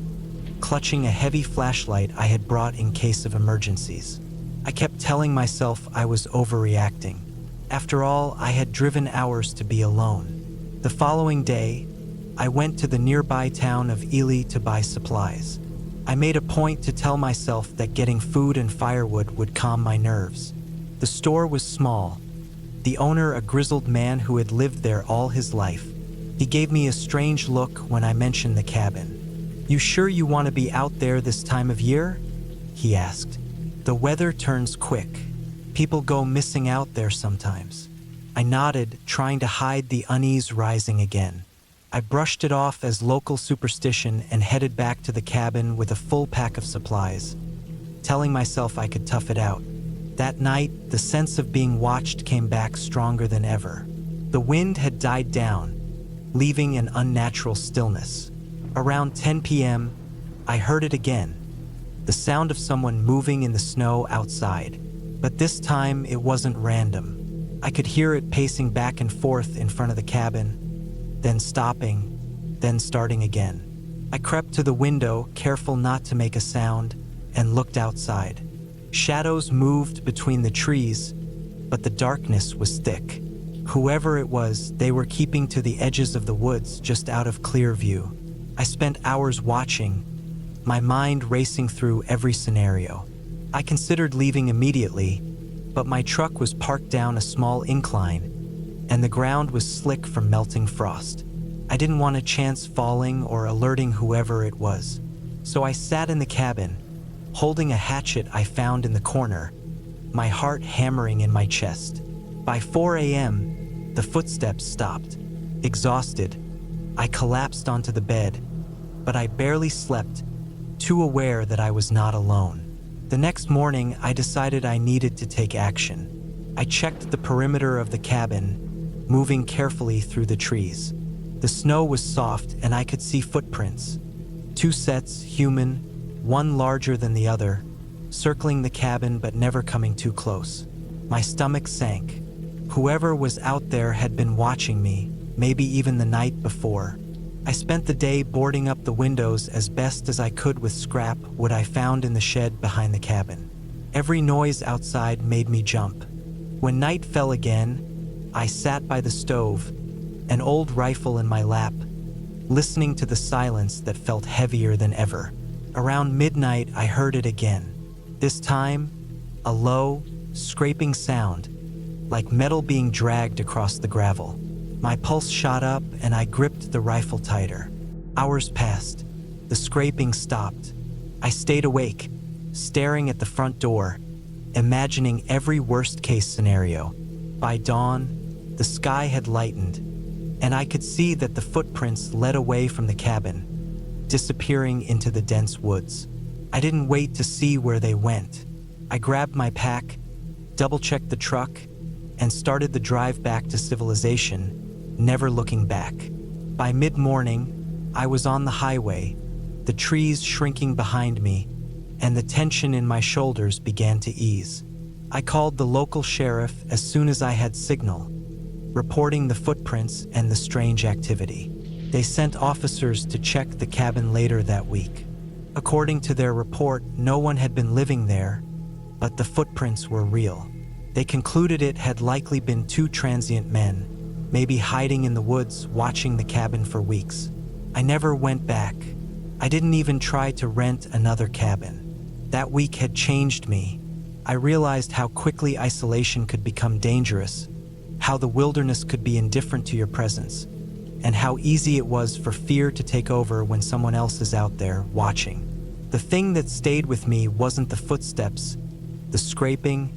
clutching a heavy flashlight I had brought in case of emergencies. I kept telling myself I was overreacting. After all, I had driven hours to be alone. The following day, I went to the nearby town of Ely to buy supplies. I made a point to tell myself that getting food and firewood would calm my nerves. The store was small. The owner, a grizzled man who had lived there all his life. He gave me a strange look when I mentioned the cabin. "You sure you want to be out there this time of year?" he asked. "The weather turns quick. People go missing out there sometimes." I nodded, trying to hide the unease rising again. I brushed it off as local superstition and headed back to the cabin with a full pack of supplies, telling myself I could tough it out. That night, the sense of being watched came back stronger than ever. The wind had died down, leaving an unnatural stillness. Around 10 p.m., I heard it again, the sound of someone moving in the snow outside. But this time, it wasn't random. I could hear it pacing back and forth in front of the cabin, then stopping, then starting again. I crept to the window, careful not to make a sound, and looked outside. Shadows moved between the trees, but the darkness was thick. Whoever it was, they were keeping to the edges of the woods, just out of clear view. I spent hours watching, my mind racing through every scenario. I considered leaving immediately, but my truck was parked down a small incline, and the ground was slick from melting frost. I didn't want a chance falling or alerting whoever it was, so I sat in the cabin, holding a hatchet I found in the corner, my heart hammering in my chest. By 4 a.m., the footsteps stopped. Exhausted, I collapsed onto the bed, but I barely slept, too aware that I was not alone. The next morning, I decided I needed to take action. I checked the perimeter of the cabin, moving carefully through the trees. The snow was soft and I could see footprints. 2 sets, human, one larger than the other, circling the cabin but never coming too close. My stomach sank. Whoever was out there had been watching me, maybe even the night before. I spent the day boarding up the windows as best as I could with scrap wood I found in the shed behind the cabin. Every noise outside made me jump. When night fell again, I sat by the stove, an old rifle in my lap, listening to the silence that felt heavier than ever. Around midnight, I heard it again. This time, a low, scraping sound, like metal being dragged across the gravel. My pulse shot up and I gripped the rifle tighter. Hours passed. The scraping stopped. I stayed awake, staring at the front door, imagining every worst-case scenario. By dawn, the sky had lightened, and I could see that the footprints led away from the cabin, disappearing into the dense woods. I didn't wait to see where they went. I grabbed my pack, double-checked the truck, and started the drive back to civilization, never looking back. By mid-morning, I was on the highway, the trees shrinking behind me, and the tension in my shoulders began to ease. I called the local sheriff as soon as I had signal, reporting the footprints and the strange activity. They sent officers to check the cabin later that week. According to their report, no one had been living there, but the footprints were real. They concluded it had likely been 2 transient men, maybe hiding in the woods, watching the cabin for weeks. I never went back. I didn't even try to rent another cabin. That week had changed me. I realized how quickly isolation could become dangerous, how the wilderness could be indifferent to your presence, and how easy it was for fear to take over when someone else is out there watching. The thing that stayed with me wasn't the footsteps, the scraping,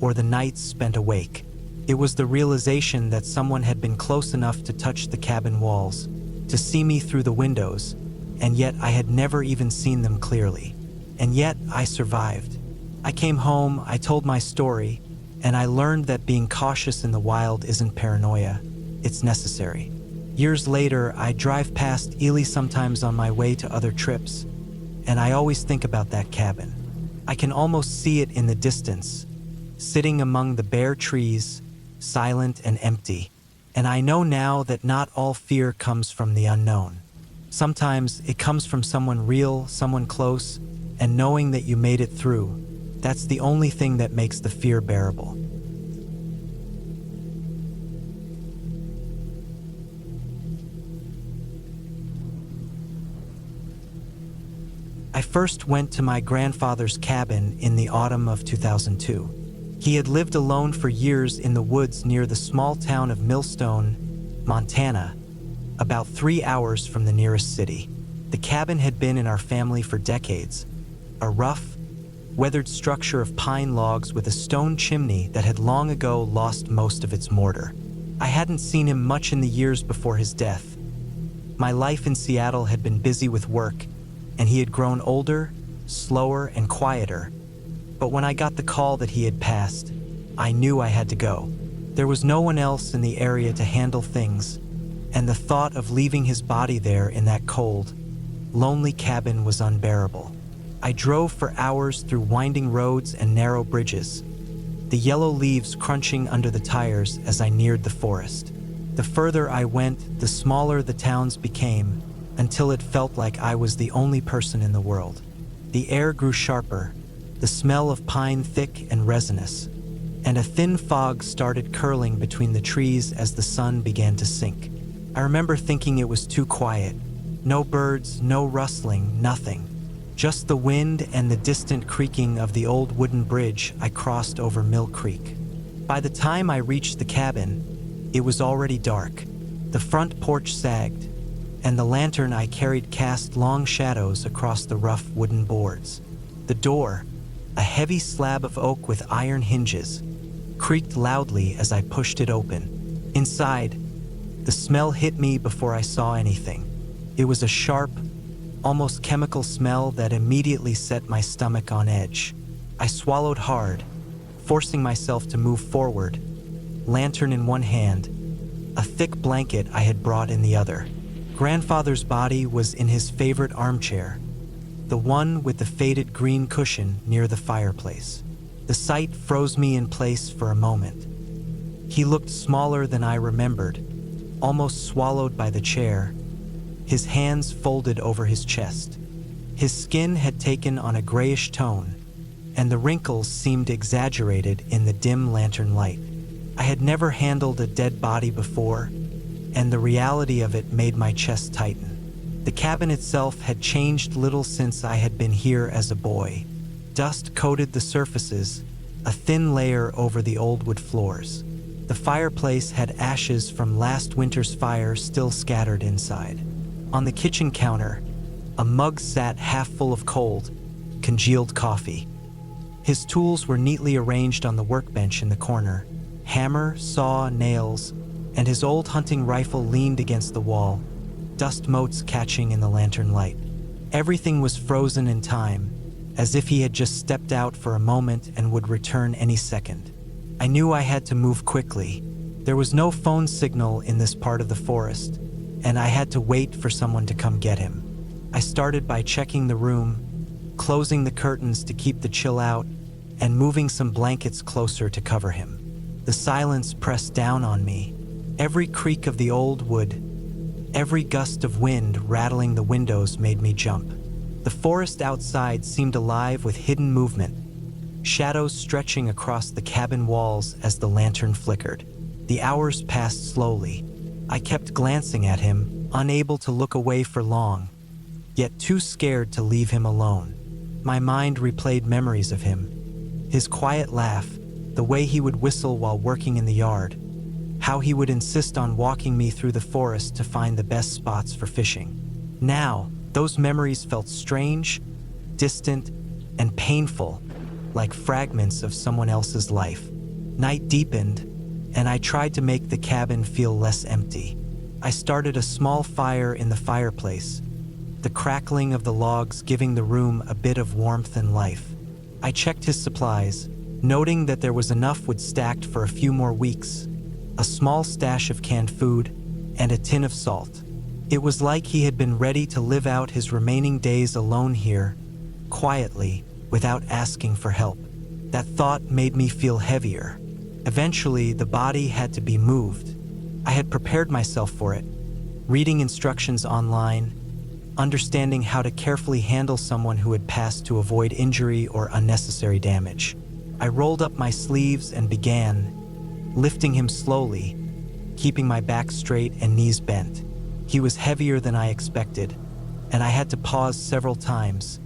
or the nights spent awake. It was the realization that someone had been close enough to touch the cabin walls, to see me through the windows, and yet I had never even seen them clearly. And yet I survived. I came home, I told my story, and I learned that being cautious in the wild isn't paranoia, it's necessary. Years later, I drive past Ely sometimes on my way to other trips, and I always think about that cabin. I can almost see it in the distance, sitting among the bare trees, silent and empty. And I know now that not all fear comes from the unknown. Sometimes it comes from someone real, someone close, and knowing that you made it through, That's the only thing that makes the fear bearable. I first went to my grandfather's cabin in the autumn of 2002. He had lived alone for years in the woods near the small town of Millstone, Montana, about 3 hours from the nearest city. The cabin had been in our family for decades, a rough, weathered structure of pine logs with a stone chimney that had long ago lost most of its mortar. I hadn't seen him much in the years before his death. My life in Seattle had been busy with work, and he had grown older, slower, and quieter. But when I got the call that he had passed, I knew I had to go. There was no one else in the area to handle things, and the thought of leaving his body there in that cold, lonely cabin was unbearable. I drove for hours through winding roads and narrow bridges, the yellow leaves crunching under the tires as I neared the forest. The further I went, the smaller the towns became, until it felt like I was the only person in the world. The air grew sharper, the smell of pine thick and resinous, and a thin fog started curling between the trees as the sun began to sink. I remember thinking it was too quiet. No birds, no rustling, nothing. Just the wind and the distant creaking of the old wooden bridge I crossed over Mill Creek. By the time I reached the cabin, it was already dark. The front porch sagged, and the lantern I carried cast long shadows across the rough wooden boards. The door, a heavy slab of oak with iron hinges, creaked loudly as I pushed it open. Inside, the smell hit me before I saw anything. It was a sharp, almost chemical smell that immediately set my stomach on edge. I swallowed hard, forcing myself to move forward, lantern in one hand, a thick blanket I had brought in the other. Grandfather's body was in his favorite armchair, the one with the faded green cushion near the fireplace. The sight froze me in place for a moment. He looked smaller than I remembered, almost swallowed by the chair, his hands folded over his chest. His skin had taken on a grayish tone, and the wrinkles seemed exaggerated in the dim lantern light. I had never handled a dead body before, and the reality of it made my chest tighten. The cabin itself had changed little since I had been here as a boy. Dust coated the surfaces, a thin layer over the old wood floors. The fireplace had ashes from last winter's fire still scattered inside. On the kitchen counter, a mug sat half full of cold, congealed coffee. His tools were neatly arranged on the workbench in the corner. Hammer, saw, nails, and his old hunting rifle leaned against the wall, dust motes catching in the lantern light. Everything was frozen in time, as if he had just stepped out for a moment and would return any second. I knew I had to move quickly. There was no phone signal in this part of the forest, and I had to wait for someone to come get him. I started by checking the room, closing the curtains to keep the chill out, and moving some blankets closer to cover him. The silence pressed down on me. Every creak of the old wood, every gust of wind rattling the windows made me jump. The forest outside seemed alive with hidden movement, shadows stretching across the cabin walls as the lantern flickered. The hours passed slowly. I kept glancing at him, unable to look away for long, yet too scared to leave him alone. My mind replayed memories of him. His quiet laugh, the way he would whistle while working in the yard, how he would insist on walking me through the forest to find the best spots for fishing. Now, those memories felt strange, distant, and painful, like fragments of someone else's life. Night deepened, and I tried to make the cabin feel less empty. I started a small fire in the fireplace, the crackling of the logs giving the room a bit of warmth and life. I checked his supplies, noting that there was enough wood stacked for a few more weeks, a small stash of canned food, and a tin of salt. It was like he had been ready to live out his remaining days alone here, quietly, without asking for help. That thought made me feel heavier. Eventually, the body had to be moved. I had prepared myself for it, reading instructions online, understanding how to carefully handle someone who had passed to avoid injury or unnecessary damage. I rolled up my sleeves and began lifting him slowly, keeping my back straight and knees bent. He was heavier than I expected, and I had to pause several times,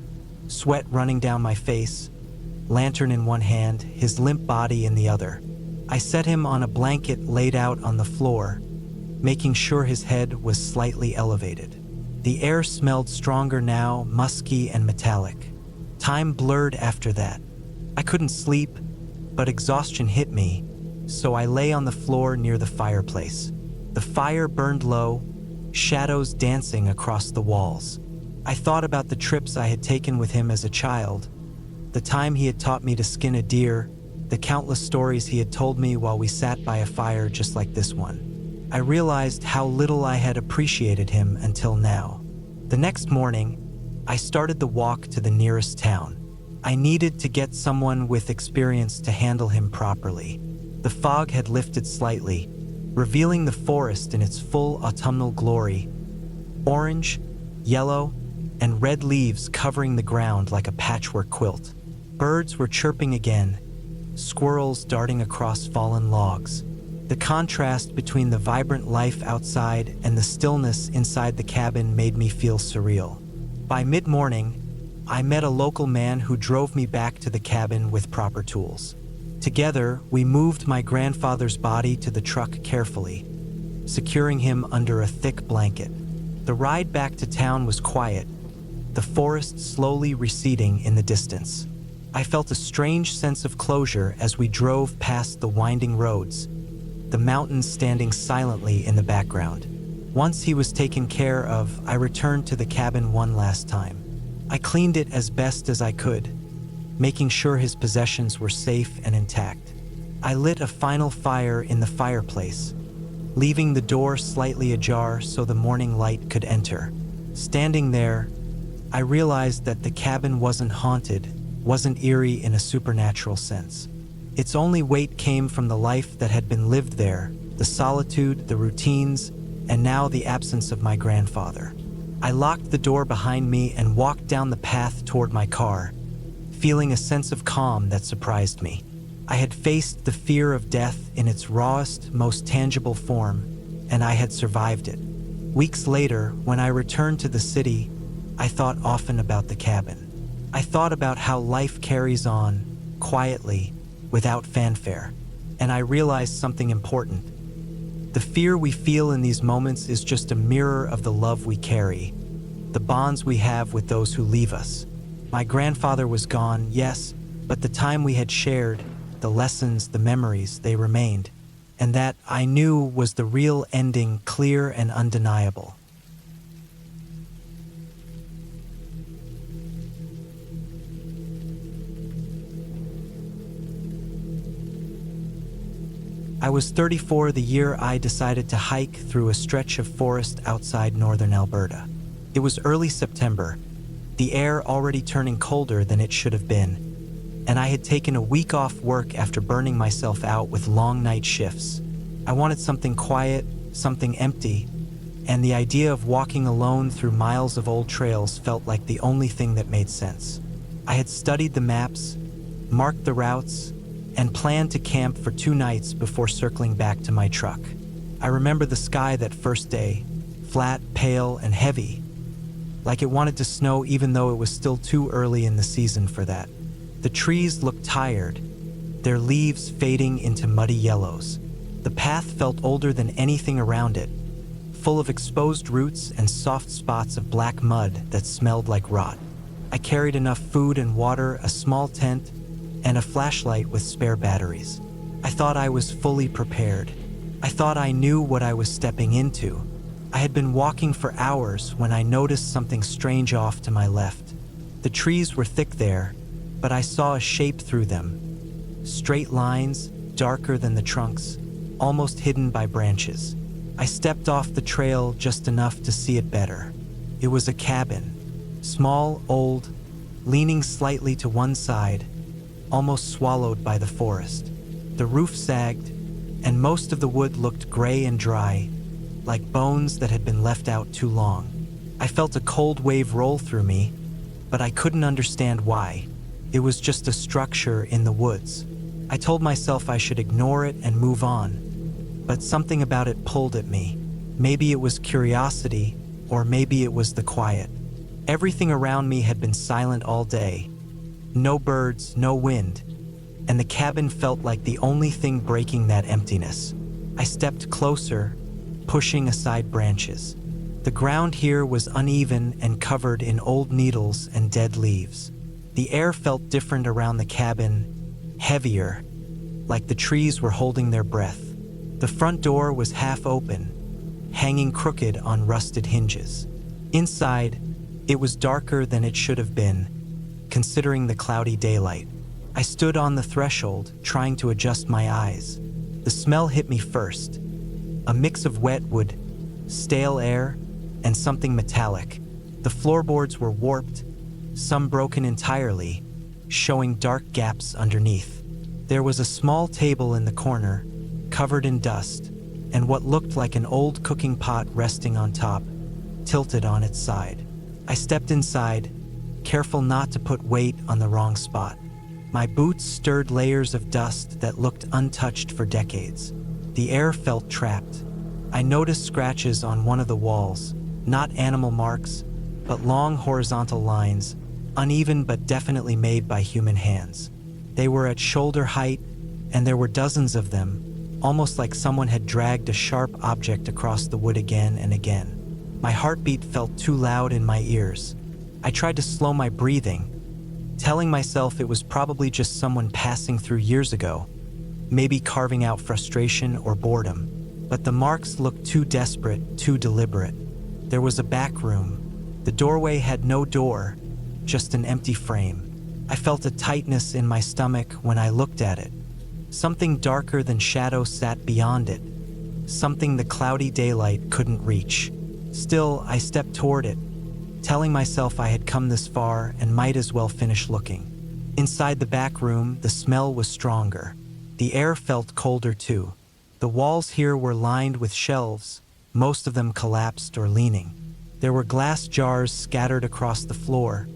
sweat running down my face, lantern in one hand, his limp body in the other. I set him on a blanket laid out on the floor, making sure his head was slightly elevated. The air smelled stronger now, musky and metallic. Time blurred after that. I couldn't sleep, but exhaustion hit me, so I lay on the floor near the fireplace. The fire burned low, shadows dancing across the walls. I thought about the trips I had taken with him as a child, the time he had taught me to skin a deer, the countless stories he had told me while we sat by a fire just like this one. I realized how little I had appreciated him until now. The next morning, I started the walk to the nearest town. I needed to get someone with experience to handle him properly. The fog had lifted slightly, revealing the forest in its full autumnal glory. Orange, yellow, and red leaves covering the ground like a patchwork quilt. Birds were chirping again, squirrels darting across fallen logs. The contrast between the vibrant life outside and the stillness inside the cabin made me feel surreal. By mid-morning, I met a local man who drove me back to the cabin with proper tools. Together, we moved my grandfather's body to the truck carefully, securing him under a thick blanket. The ride back to town was quiet, the forest slowly receding in the distance. I felt a strange sense of closure as we drove past the winding roads, the mountains standing silently in the background. Once he was taken care of, I returned to the cabin one last time. I cleaned it as best as I could, making sure his possessions were safe and intact. I lit a final fire in the fireplace, leaving the door slightly ajar so the morning light could enter. Standing there, I realized that the cabin wasn't haunted, wasn't eerie in a supernatural sense. Its only weight came from the life that had been lived there, the solitude, the routines, and now the absence of my grandfather. I locked the door behind me and walked down the path toward my car, feeling a sense of calm that surprised me. I had faced the fear of death in its rawest, most tangible form, and I had survived it. Weeks later, when I returned to the city, I thought often about the cabin. I thought about how life carries on, quietly, without fanfare, and I realized something important. The fear we feel in these moments is just a mirror of the love we carry, the bonds we have with those who leave us. My grandfather was gone, yes, but the time we had shared, the lessons, the memories, they remained, and that, I knew, was the real ending, clear and undeniable. I was 34 the year I decided to hike through a stretch of forest outside northern Alberta. It was early September, the air already turning colder than it should have been, and I had taken a week off work after burning myself out with long night shifts. I wanted something quiet, something empty, and the idea of walking alone through miles of old trails felt like the only thing that made sense. I had studied the maps, marked the routes, and planned to camp for 2 nights before circling back to my truck. I remember the sky that first day, flat, pale, and heavy, like it wanted to snow even though it was still too early in the season for that. The trees looked tired, their leaves fading into muddy yellows. The path felt older than anything around it, full of exposed roots and soft spots of black mud that smelled like rot. I carried enough food and water, a small tent, and a flashlight with spare batteries. I thought I was fully prepared. I thought I knew what I was stepping into. I had been walking for hours when I noticed something strange off to my left. The trees were thick there, but I saw a shape through them. Straight lines, darker than the trunks, almost hidden by branches. I stepped off the trail just enough to see it better. It was a cabin. Small, old, leaning slightly to one side, almost swallowed by the forest. The roof sagged, and most of the wood looked gray and dry, like bones that had been left out too long. I felt a cold wave roll through me, but I couldn't understand why. It was just a structure in the woods. I told myself I should ignore it and move on, but something about it pulled at me. Maybe it was curiosity, or maybe it was the quiet. Everything around me had been silent all day. No birds, no wind, and the cabin felt like the only thing breaking that emptiness. I stepped closer, pushing aside branches. The ground here was uneven and covered in old needles and dead leaves. The air felt different around the cabin, heavier, like the trees were holding their breath. The front door was half open, hanging crooked on rusted hinges. Inside, it was darker than it should have been, considering the cloudy daylight. I stood on the threshold, trying to adjust my eyes. The smell hit me first, a mix of wet wood, stale air, and something metallic. The floorboards were warped, some broken entirely, showing dark gaps underneath. There was a small table in the corner, covered in dust, and what looked like an old cooking pot resting on top, tilted on its side. I stepped inside, careful not to put weight on the wrong spot. My boots stirred layers of dust that looked untouched for decades. The air felt trapped. I noticed scratches on one of the walls, not animal marks, but long horizontal lines, uneven but definitely made by human hands. They were at shoulder height, and there were dozens of them, almost like someone had dragged a sharp object across the wood again and again. My heartbeat felt too loud in my ears. I tried to slow my breathing, telling myself it was probably just someone passing through years ago, maybe carving out frustration or boredom. But the marks looked too desperate, too deliberate. There was a back room. The doorway had no door, just an empty frame. I felt a tightness in my stomach when I looked at it. Something darker than shadow sat beyond it, something the cloudy daylight couldn't reach. Still, I stepped toward it, telling myself I had come this far and might as well finish looking. Inside the back room, the smell was stronger. The air felt colder too. The walls here were lined with shelves, most of them collapsed or leaning. There were glass jars scattered across the floor,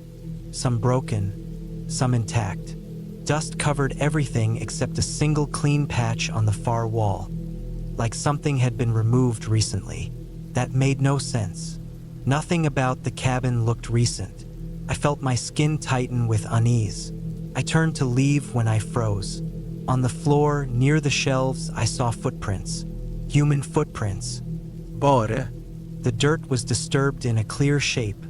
some broken, some intact. Dust covered everything except a single clean patch on the far wall, like something had been removed recently. That made no sense. Nothing about the cabin looked recent. I felt my skin tighten with unease. I turned to leave when I froze. On the floor, near the shelves, I saw footprints. Human footprints. Bore. The dirt was disturbed in a clear shape.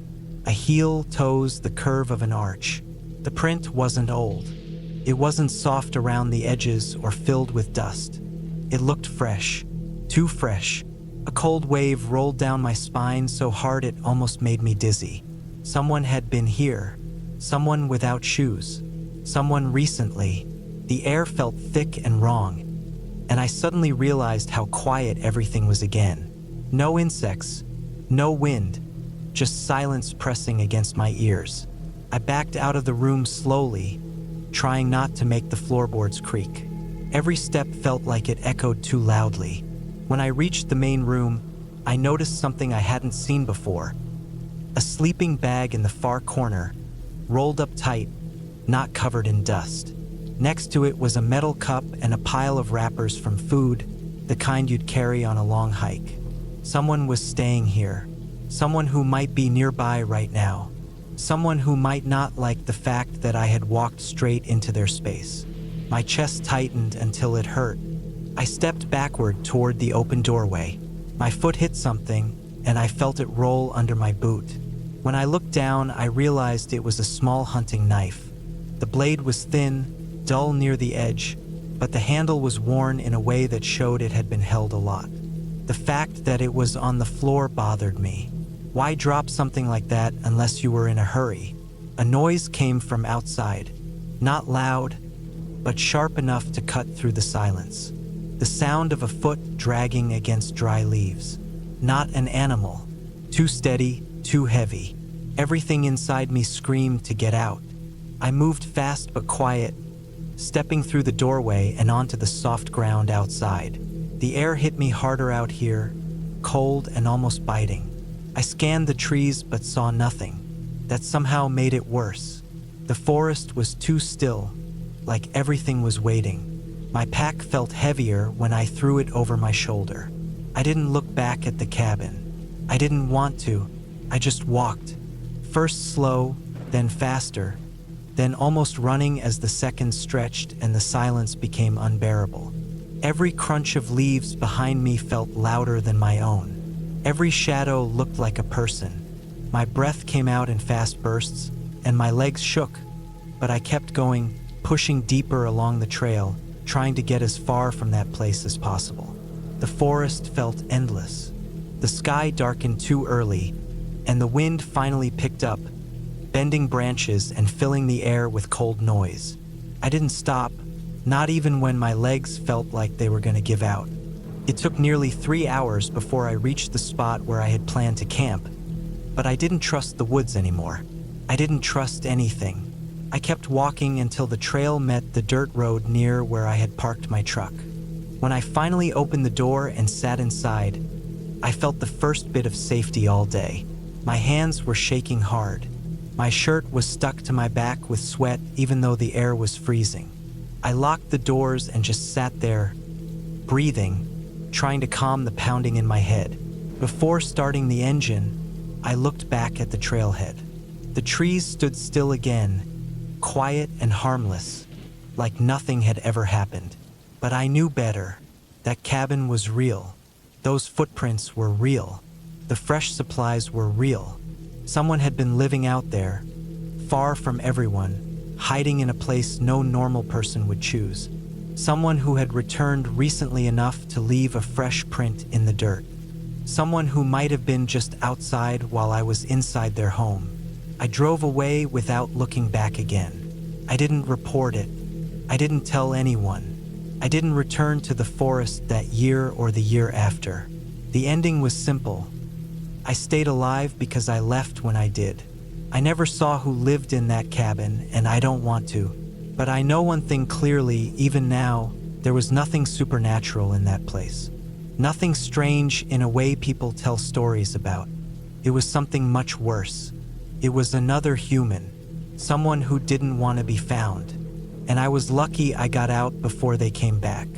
A heel, toes, the curve of an arch. The print wasn't old. It wasn't soft around the edges or filled with dust. It looked fresh. Too fresh. A cold wave rolled down my spine so hard it almost made me dizzy. Someone had been here. Someone without shoes. Someone recently. The air felt thick and wrong, and I suddenly realized how quiet everything was again. No insects, no wind, just silence pressing against my ears. I backed out of the room slowly, trying not to make the floorboards creak. Every step felt like it echoed too loudly. When I reached the main room, I noticed something I hadn't seen before. A sleeping bag in the far corner, rolled up tight, not covered in dust. Next to it was a metal cup and a pile of wrappers from food, the kind you'd carry on a long hike. Someone was staying here. Someone who might be nearby right now. Someone who might not like the fact that I had walked straight into their space. My chest tightened until it hurt. I stepped backward toward the open doorway. My foot hit something, and I felt it roll under my boot. When I looked down, I realized it was a small hunting knife. The blade was thin, dull near the edge, but the handle was worn in a way that showed it had been held a lot. The fact that it was on the floor bothered me. Why drop something like that unless you were in a hurry? A noise came from outside, not loud, but sharp enough to cut through the silence. The sound of a foot dragging against dry leaves. Not an animal. Too steady, too heavy. Everything inside me screamed to get out. I moved fast but quiet, stepping through the doorway and onto the soft ground outside. The air hit me harder out here, cold and almost biting. I scanned the trees but saw nothing. That somehow made it worse. The forest was too still, like everything was waiting. My pack felt heavier when I threw it over my shoulder. I didn't look back at the cabin. I didn't want to. I just walked. First slow, then faster, then almost running as the seconds stretched and the silence became unbearable. Every crunch of leaves behind me felt louder than my own. Every shadow looked like a person. My breath came out in fast bursts, and my legs shook, but I kept going, pushing deeper along the trail, trying to get as far from that place as possible. The forest felt endless. The sky darkened too early, and the wind finally picked up, bending branches and filling the air with cold noise. I didn't stop, not even when my legs felt like they were going to give out. It took nearly 3 hours before I reached the spot where I had planned to camp, but I didn't trust the woods anymore. I didn't trust anything. I kept walking until the trail met the dirt road near where I had parked my truck. When I finally opened the door and sat inside, I felt the first bit of safety all day. My hands were shaking hard. My shirt was stuck to my back with sweat even though the air was freezing. I locked the doors and just sat there, breathing, trying to calm the pounding in my head. Before starting the engine, I looked back at the trailhead. The trees stood still again, quiet and harmless, like nothing had ever happened. But I knew better. That cabin was real. Those footprints were real. The fresh supplies were real. Someone had been living out there, far from everyone, hiding in a place no normal person would choose. Someone who had returned recently enough to leave a fresh print in the dirt. Someone who might have been just outside while I was inside their home. I drove away without looking back again. I didn't report it. I didn't tell anyone. I didn't return to the forest that year or the year after. The ending was simple. I stayed alive because I left when I did. I never saw who lived in that cabin, and I don't want to. But I know one thing clearly, even now, there was nothing supernatural in that place. Nothing strange in a way people tell stories about. It was something much worse. It was another human, someone who didn't want to be found. And I was lucky I got out before they came back.